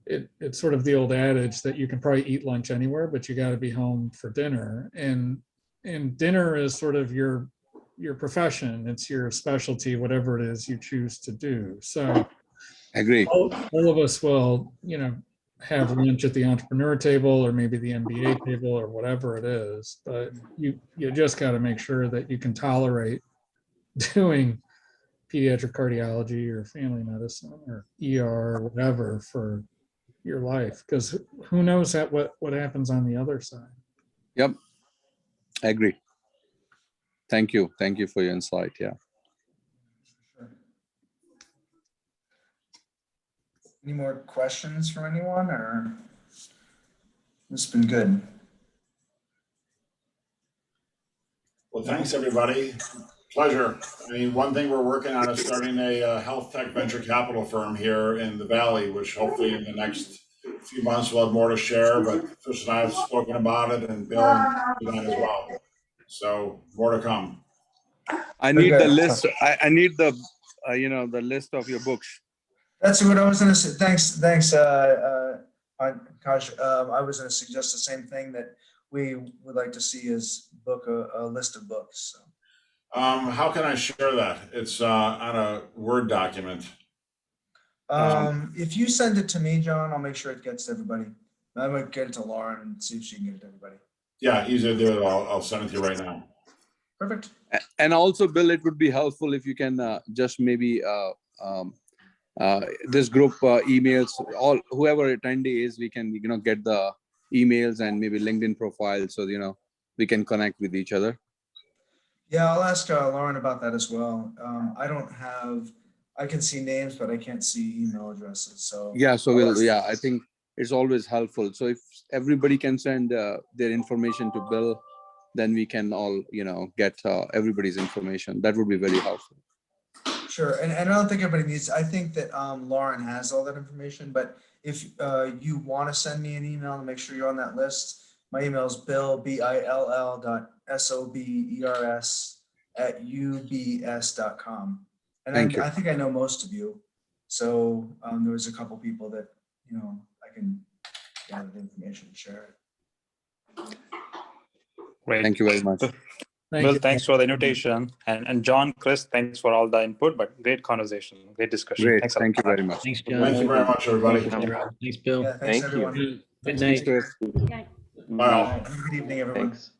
it's sort of the old adage that you can probably eat lunch anywhere, but you got to be home for dinner. And dinner is sort of your profession. It's your specialty, whatever it is you choose to do. So I agree. all of us will, have lunch at the entrepreneur table or maybe the MBA table or whatever it is, but you just got to make sure that you can tolerate doing pediatric cardiology or family medicine or ER or whatever for your life, because who knows what happens on the other side. Yep, I agree. Thank you for your insight. Yeah. Any more questions from anyone, or this has been good? Well, thanks, everybody. Pleasure. I mean, one thing we're working on is starting a health tech venture capital firm here in the Valley, which hopefully in the next few months we'll have more to share. But Chris and I have spoken about it, and Bill and Suzanne as well. So more to come. I need the list. I need the the list of your books. That's what I was going to say. Thanks, Akash. I was going to suggest the same thing, that we would like to see is book a list of books. So. How can I share that? It's on a Word document. If you send it to me, John, I'll make sure it gets to everybody. I might get it to Lauren and see if she can get it to everybody. Yeah, easy to do it. I'll send it to you right now. Perfect. And also, Bill, it would be helpful if you can just maybe this group emails, all whoever attendee is, we can get the emails and maybe LinkedIn profiles, so we can connect with each other. Yeah, I'll ask Lauren about that as well. I can see names, but I can't see email addresses. So yeah, I think it's always helpful. So if everybody can send their information to Bill, then we can all get everybody's information. That would be very helpful. Sure, and I don't think everybody needs. I think that Lauren has all that information. But if you want to send me an email to make sure you're on that list, my email is bill.sobers@ubs.com. And I think I know most of you. So there was a couple people that, I can gather the information and share it. Great. Thank you very much. Bill, thanks for the invitation. And John, Chris, thanks for all the input, but great conversation, great discussion. Great. Thanks Thank you very much. Thanks, John. Thank you very much, everybody. Thanks, Bill. Yeah, thanks, Thank you. everyone. Good night. Bye all. Have a good evening, everyone. Thanks.